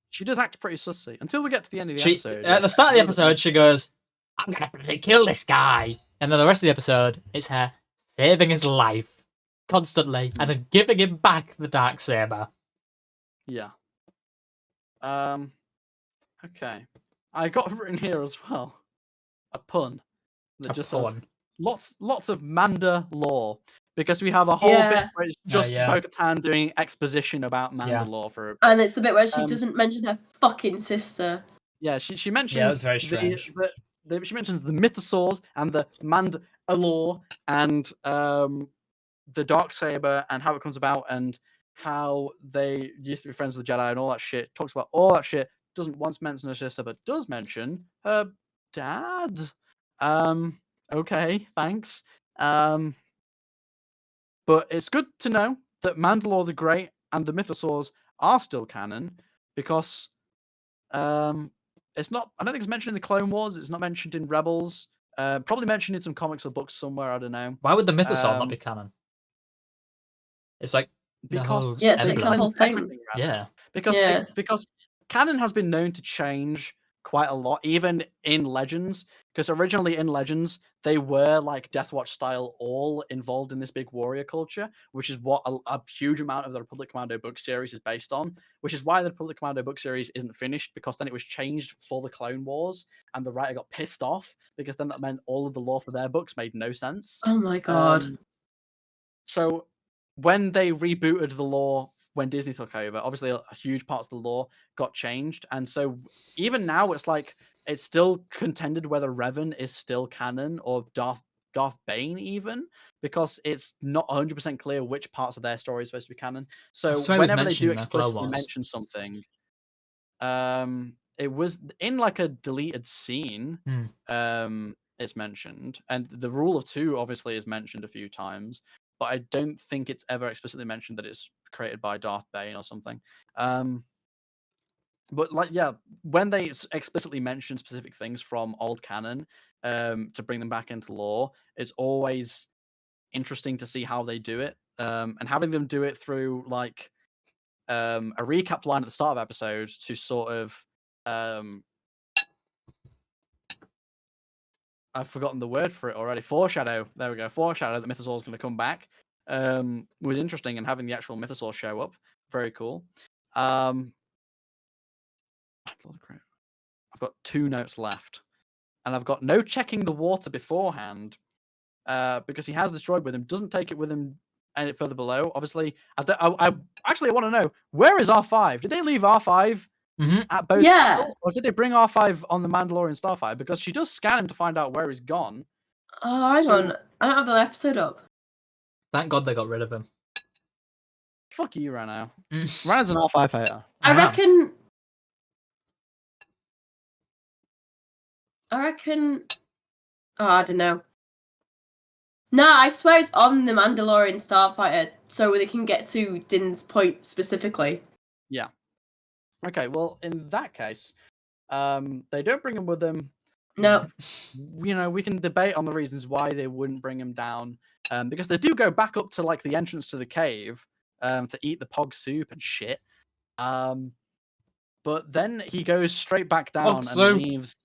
She does act pretty sussy until we get to the end of the episode. At the start of the episode, she goes, "I'm gonna bloody kill this guy," and then the rest of the episode, it's her saving his life constantly and then giving him back the Darksaber. Yeah. Okay. I got written here as well a pun that just says lots of Manda lore because we have a whole bit where it's just Bo-Katan doing exposition about Mandalore for a bit. And it's the bit where she doesn't mention her fucking sister. Yeah, she mentions. Yeah, that's very strange. She mentions the mythosaurs and the Mandalore and the Darksaber and how it comes about and how they used to be friends with the Jedi and all that shit. Talks about all that shit. Doesn't once mention her sister, but does mention her dad. Okay, thanks. But it's good to know that Mandalore the Great and the mythosaurs are still canon because it's not. I don't think it's mentioned in the Clone Wars. It's not mentioned in Rebels. Probably mentioned in some comics or books somewhere. I don't know. Why would the mythosaur not be canon? It's like because it's like the whole thing. Yeah, because canon has been known to change quite a lot, even in Legends. Because originally in Legends, they were like Death Watch style, all involved in this big warrior culture, which is what a huge amount of the Republic Commando book series is based on. Which is why the Republic Commando book series isn't finished, because then it was changed for the Clone Wars, and the writer got pissed off because then that meant all of the lore for their books made no sense. Oh my god! So when they rebooted the lore when Disney took over, obviously a huge parts of the lore got changed, and so even now it's like it's still contended whether Revan is still canon or Darth Bane even, because it's not 100% clear which parts of their story is supposed to be canon. So whenever they do explicitly mention something, it was in like a deleted scene. It's mentioned, and the rule of two obviously is mentioned a few times, but I don't think it's ever explicitly mentioned that it's created by Darth Bane or something. But like, yeah, when they explicitly mention specific things from old canon to bring them back into lore, it's always interesting to see how they do it. And having them do it through like a recap line at the start of episodes to sort of I've forgotten the word for it already. Foreshadow. There we go. Foreshadow that Mythosaur is going to come back. Was interesting, and having the actual Mythosaur show up, very cool. I've got 2 notes left, and I've got no checking the water beforehand because he has this droid with him. Doesn't take it with him any further below. Obviously, I actually want to know, where is R5? Did they leave R5 at Bo's castle, or did they bring R5 on the Mandalorian Starfighter? Because she does scan him to find out where he's gone. Oh, hang on. I don't have the episode up. Thank God they got rid of him. Fuck you, Rano. Rano's an R5 hater. I reckon. Oh, I don't know. No, I swear it's on the Mandalorian Starfighter, so they can get to Din's point specifically. Yeah. Okay, well, in that case, they don't bring him with them. No. You know, we can debate on the reasons why they wouldn't bring him down, because they do go back up to like the entrance to the cave to eat the pog soup and shit. But then he goes straight back down and soup. leaves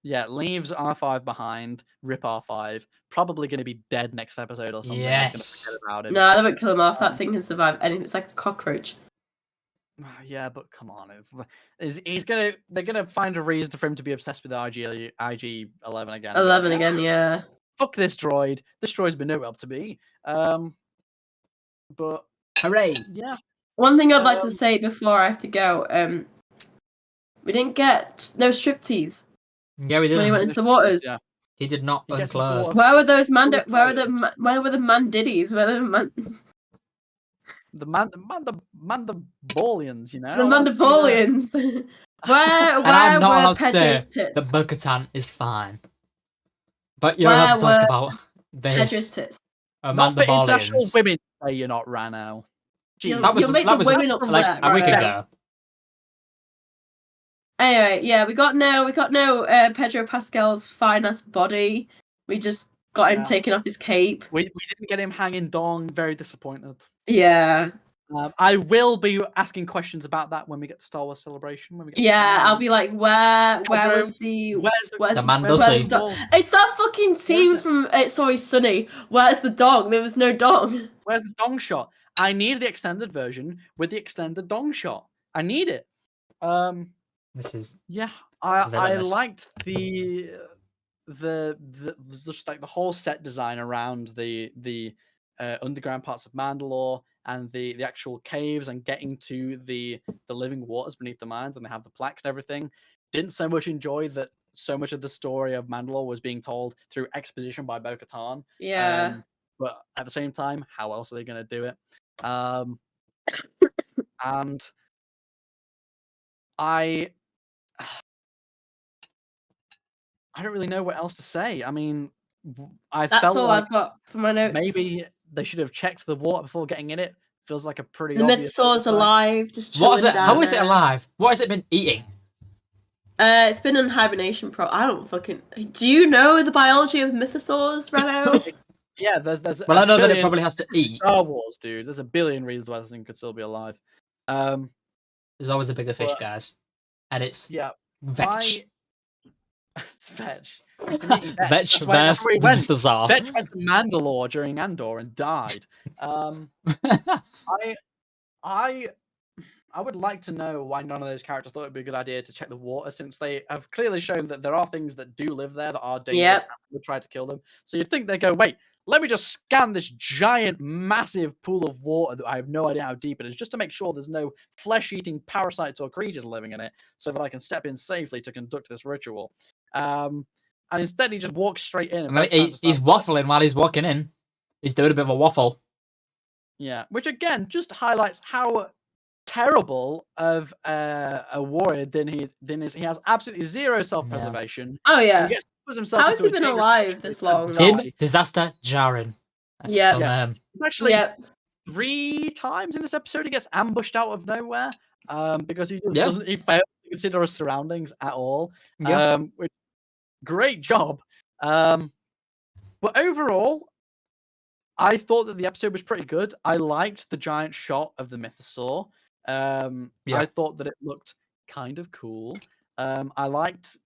R5 behind. Rip R5. Probably going to be dead next episode or something. Yes. Just gonna forget about him. No, they won't kill him off. That thing can survive anything. It's like a cockroach. Yeah, but come on, they're gonna find a reason for him to be obsessed with the IG-11 again. 11 again, yeah. Fuck this droid. This droid's been no help to me. But Hooray! yeah. One thing I'd like to say before I have to go, we didn't get no striptease. Yeah, we did. When he went into the waters. Yeah. He did not He gets unclothe. his Where were those where were the mandiddies? Where were the Mandalorians, you know? the Mandalorians? Where And I'm not were allowed to say Pedro's that tits? Bo-Katan is fine. But you're Where allowed to talk were about Pedro's this. tits. Not for International Mandalorians. Women's Day, you're not, Rano. You're That was making women like upset, a week right? ago. Anyway, yeah, we got no Pedro Pascal's fine ass body. We just got him taking off his cape. We didn't get him hanging dong. Very disappointed. Yeah. I will be asking questions about that when we get to Star Wars Celebration. When we get I'll be like, where was the The Mando scene? It's that fucking scene from It's Always Sunny. Where's the dong? There was no dong. Where's the dong shot? I need the extended version with the extended dong shot. I need it. This is I villainous. liked the just like the whole set design around the underground parts of Mandalore and the actual caves and getting to the living waters beneath the mines, and they have the plaques and everything. Didn't so much enjoy that so much of the story of Mandalore was being told through exposition by Bo-Katan. Yeah. But at the same time, how else are they going to do it? And I don't really know what else to say. I mean, That's felt all like I've got for my notes. maybe they should have checked the water before getting in it. Feels like a pretty the obvious Mythosaur's oversight. alive, just what is chilling it? How down is it there. alive? What has it been eating? It's been in hibernation I don't fucking. Do you know the biology of mythosaurs, Rano? Yeah, there's. Well, a I know that it billion- probably has to eat. Star Wars, dude. There's a billion reasons why this thing could still be alive. There's always a bigger fish, But- guys, and it's Yeah, vetch. it's Vetch. Vetch That's where he went. Mythosaur. Vetch went to Mandalore during Andor and died. I would like to know why none of those characters thought it'd be a good idea to check the water, since they have clearly shown that there are things that do live there that are dangerous Yep. and would try to kill them. So you'd think they go, wait, let me just scan this giant, massive pool of water that I have no idea how deep it is, just to make sure there's no flesh-eating parasites or creatures living in it, so that I can step in safely to conduct this ritual. And instead, he just walks straight in. And then he's waffling while he's walking in. He's doing a bit of a waffle. Yeah, which again just highlights how terrible of a warrior Din is. He has absolutely zero self-preservation. Oh yeah. He puts himself How has into he a been dangerous alive situation this where he long? can die. In disaster jarring. That's Yeah. his full name. Actually, Yep. 3 times in this episode he gets ambushed out of nowhere because he just Yeah. doesn't. He fails to consider his surroundings at all. Yeah. Which, great job. But overall, I thought that the episode was pretty good. I liked the giant shot of the mythosaur. I thought that it looked kind of cool. I liked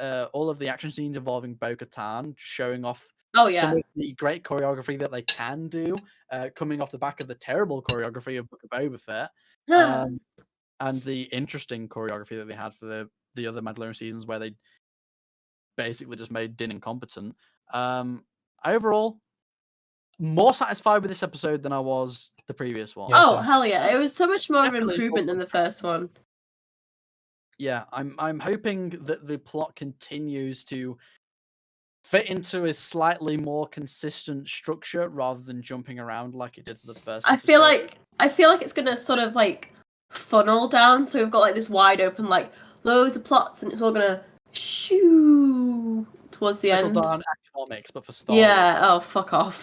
all of the action scenes involving Bo-Katan, showing off Oh some yeah. of the great choreography that they can do, coming off the back of the terrible choreography of Book of Boba Fett, and the interesting choreography that they had for the other Mandalorian seasons, where they basically just made Din incompetent. Overall, more satisfied with this episode than I was the previous one. Yeah, Oh so- hell yeah! It was so much more of an Definitely improvement than the first one. Yeah, I'm hoping that the plot continues to fit into a slightly more consistent structure rather than jumping around like it did for the first. I feel episode. like it's gonna sort of like funnel down. So we've got like this wide open, like loads of plots, and it's all gonna shoo towards the Trickle end. down economics, but for Star Yeah. Oh fuck off.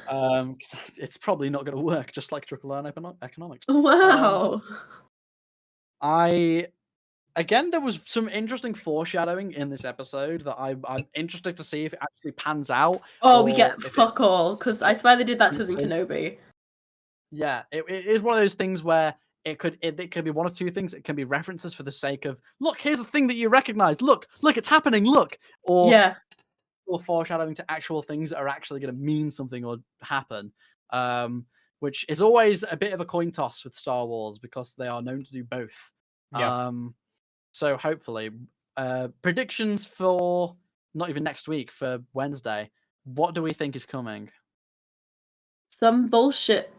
'cause it's probably not going to work, just like trickle down economics. Wow. Again, there was some interesting foreshadowing in this episode that I'm interested to see if it actually pans out. Oh, we or get if it's- fuck all because I swear they did that to us in It's- Kenobi. Yeah, it is one of those things where it could be one of two things. It can be references for the sake of look, here's a thing that you recognize. Look, it's happening. Look, Yeah. or foreshadowing to actual things that are actually going to mean something or happen. Which is always a bit of a coin toss with Star Wars because they are known to do both. Yeah. So hopefully, predictions for not even next week, for Wednesday. What do we think is coming? Some bullshit.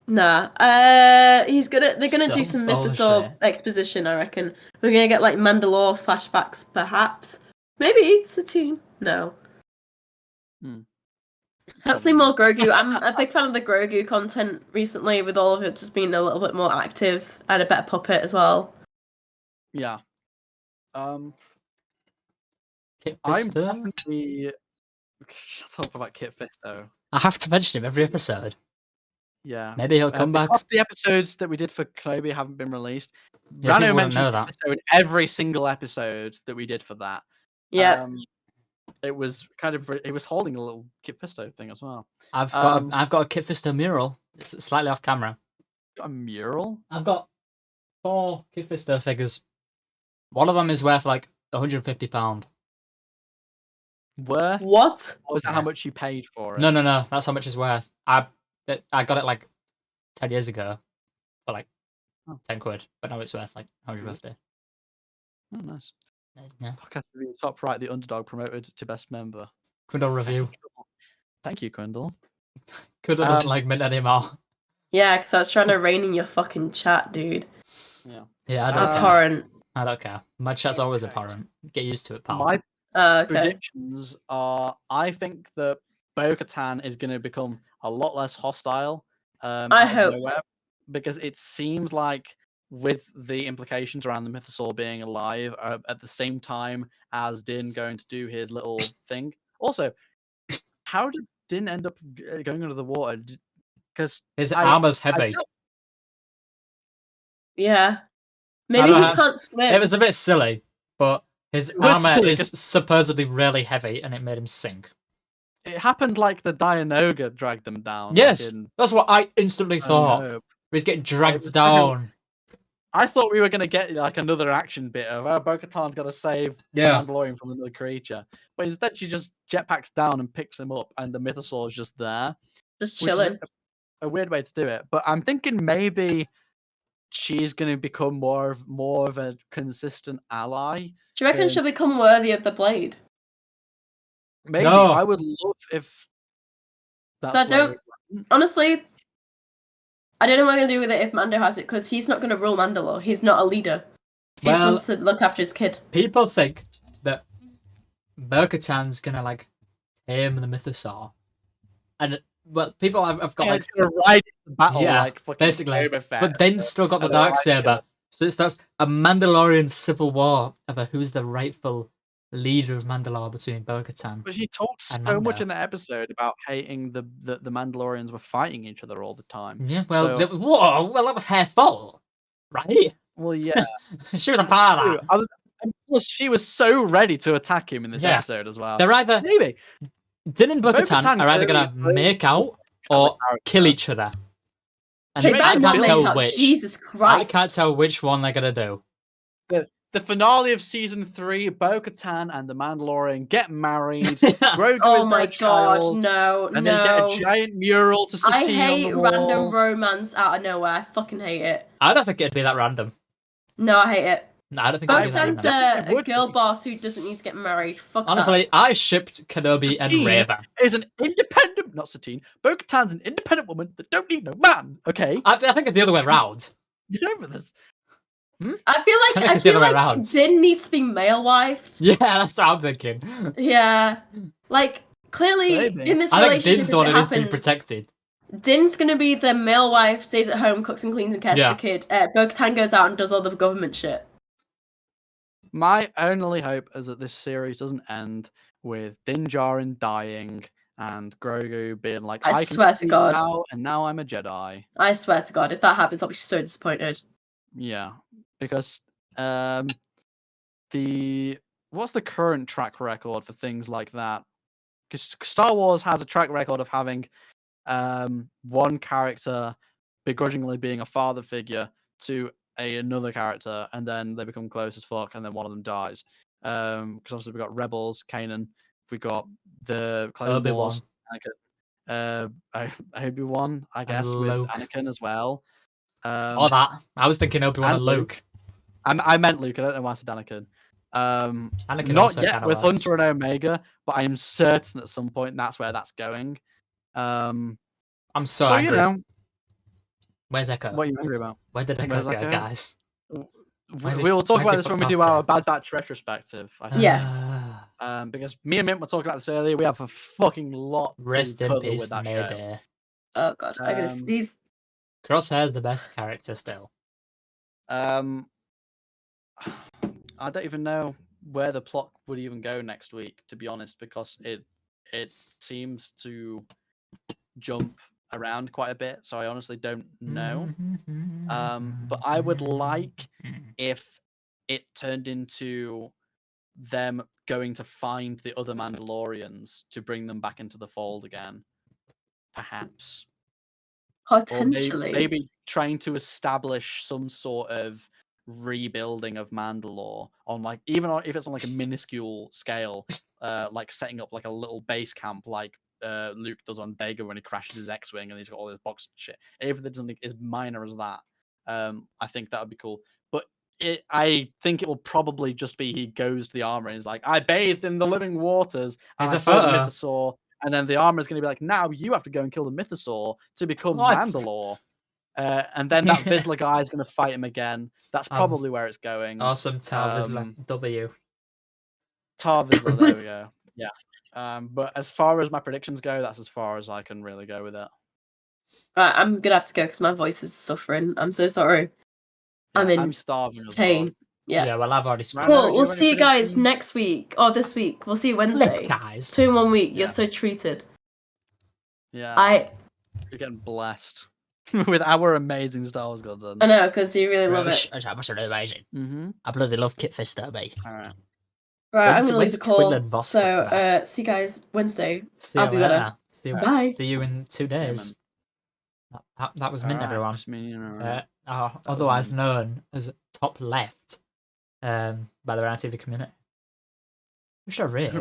Nah. They're gonna do Some some Mythosaur bullshit. exposition, I reckon. We're gonna get like Mandalore flashbacks, perhaps. Maybe Satine. No. Hopefully more Grogu. I'm a big fan of the Grogu content recently, with all of it just being a little bit more active and a better puppet as well. Yeah. Kit I'm Fisto? definitely shut up about Kit Fisto. I have to mention him every episode. Yeah. Maybe he'll come back. Because the episodes that we did for Kenobi haven't been released. Yeah, Rano people wouldn't mentioned know Kit that. Fisto in every single episode that we did for that. Yeah. It was it was holding a little Kit Fisto thing as well. I've got a Kit Fisto mural. It's slightly off camera. Got a mural? I've got 4 Kit Fisto figures. One of them is worth like £150. Worth? What? Or was that Yeah. how much you paid for it? No. That's how much it's worth. I got it like 10 years ago for like 10 quid, but now it's worth like 150. Oh, nice. Yeah. Podcast review, top right, the underdog promoted to best member. Quindle review. Thank you, Quindle. Quindle doesn't like mint anymore. Yeah, because I was trying to rein in your fucking chat, dude. Yeah, I don't care. Abhorrent. I don't care. My chat's always abhorrent. Get used to it, pal. My Okay. predictions are: I think that Bo-Katan is going to become a lot less hostile. I out of hope. nowhere, because it seems like, with the implications around the Mythosaur being alive at the same time as Din going to do his little thing. Also, how did Din end up going under the water? Because His armor's heavy. Yeah. Maybe he can't swim. It was a bit silly, but his It was armor silly is supposedly really heavy, and it made him sink. It happened like the Dianoga dragged them down. Yes, that's what I instantly thought. Nope. He's getting dragged was down. I thought we were going to get like another action bit of Bo-Katan's got to save the Mandalorian from another creature, but instead she just jetpacks down and picks him up, and the Mythosaur is just there, just which is chilling. a weird way to do it. But I'm thinking maybe she's going to become more of a consistent ally. Do you reckon she'll become worthy of the blade? Maybe. No. I would love if. Honestly, I don't know what I'm gonna do with it if Mando has it, because he's not gonna rule Mandalore. He's not a leader. He's supposed to look after his kid. People think that Bo-Katan's gonna like tame the Mythosaur, and people I've got like gonna ride the battle, like fucking basically, but then still got the Darksaber. So it starts a Mandalorian civil war over who's the rightful leader of Mandalore between Bo-Katan. But she talked so much in the episode about hating the Mandalorians were fighting each other all the time. Yeah, well, that was her fault, right? Well, yeah, she was a part of that. And plus, she was so ready to attack him in this episode as well. They're either maybe Din and Bo-Katan are either gonna make out or kill each other. And I can't tell which. Jesus Christ! I can't tell which one they're gonna do. The finale of season 3, Bo-Katan and the Mandalorian get married. Grogu is their child, no, and they get a giant mural to Satine I hate on the wall. random romance out of nowhere. I fucking hate it. I don't think it'd be that random. No, I hate it. No, I don't think it'd be that Bo-Katan's random. a girl boss who doesn't need to get married. Fuck Honestly, that. I shipped Kenobi and Reva. Is an independent, not Satine. Bo-Katan's an independent woman that don't need no man. Okay, I think it's the other way around. Get over this. I feel like Din needs to be male wifed. Yeah, that's what I'm thinking. Yeah, like clearly in this relationship, I think Din's the one who needs to be protected. Din's gonna be the male wife, stays at home, cooks and cleans and cares for the kid. Bo-Katan goes out and does all the government shit. My only hope is that this series doesn't end with Din Djarin dying and Grogu being like, I swear to God, now I'm a Jedi. I swear to God, if that happens, I'll be so disappointed. Yeah, because what's the current track record for things like that? Because Star Wars has a track record of having one character begrudgingly being a father figure to another character, and then they become close as fuck, and then one of them dies. Because obviously we got Rebels, Kanan, we got the Clone Wars, Anakin, Obi-Wan, I And guess, with Luke. Anakin as well. All that. I was thinking Obi-Wan and Luke. I meant Luke. I don't know why I said Anakin. Anakin Not also yet kinda with works. Hunter and Omega, but I am certain at some point that's where that's going. I'm so So angry. you know, Where's Echo? what are you angry about? Where did Echo Where's go, Echo? guys? Where's he- We will talk where's about he this when we fucking do off our to? Bad Batch retrospective. I think. Yes. Because me and Mint were talking about this earlier. We have a fucking lot Rest to in cover peace, with that show. Mayday. Oh god, I'm gonna sneeze. Crosshair's the best character still. I don't even know where the plot would even go next week, to be honest, because it seems to jump around quite a bit. So I honestly don't know. But I would like if it turned into them going to find the other Mandalorians to bring them back into the fold again, perhaps. Or Potentially. maybe trying to establish some sort of rebuilding of Mandalore on like if it's on like a minuscule scale, like setting up like a little base camp like Luke does on Dagger when he crashes his X-wing and he's got all this box shit. If there's something as minor as that, I think that would be cool. But I think it will probably just be he goes to the armor and he's like, I bathed in the living waters and There's I a saw the photo. mythosaur. And then the armor is going to be like, now you have to go and kill the mythosaur to become What? Mandalore. And then that Vizsla guy is going to fight him again. That's probably where it's going. Awesome Tar Vizsla. W. Tar Vizsla, there we go. Yeah. But as far as my predictions go, that's as far as I can really go with it. Right, I'm gonna have to go because my voice is suffering. I'm so sorry. Yeah, I'm I'm starving as pain. well. Yeah. Well, I've already screwed. Cool. do you We'll have any see you guys predictions? next week. Or this week. We'll see you Wednesday. Lip guys. 2 in 1 week. Yeah. You're so treated. Yeah. You're getting blessed with our amazing Star Wars content. I know, because you really love it. That's absolutely amazing. Mm-hmm. I bloody love Kit Fister, mate. All right. Right, I'm When's- gonna leave the when's Quill call. and Voss So, coming back? see you guys Wednesday. See I'll you be later. better. See you, Bye. see you in 2 days. That was Mint, everyone. Just me, you know, Otherwise known as Top Left by the Round TV community. We should raid.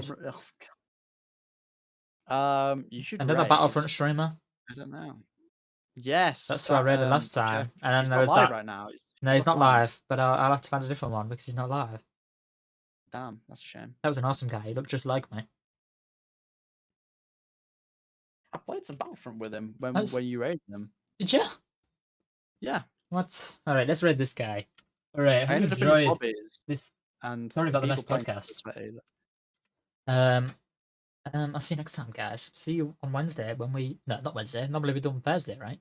You should Another raid. Battlefront streamer. I don't know. Yes, That's who I raided last time. And then he's there not was live that. right now. No, he's not offline. live, but I'll have to find a different one because he's not live. Damn, that's a shame. That was an awesome guy. He looked just like me. I played some Battlefront with him when That's- you raided him. Did you? Yeah, What? All right, let's raid this guy. All right, I I hope you ended up in his enjoyed lobbies this. and Sorry about the people next playing podcast. participated. I'll see you next time, guys. See you on Wednesday when we. No, not Wednesday. Normally we do on Thursday, right?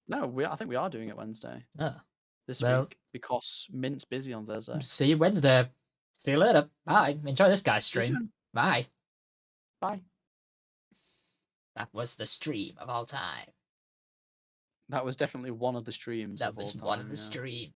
No, I think we are doing it Wednesday Oh. this Well- week because Mint's busy on Thursday. See you Wednesday. See you later. Bye. Enjoy this guy's See you stream. soon. Bye. Bye. That was the stream of all time. That was definitely one of the streams. That of was all one time, of the yeah. streams.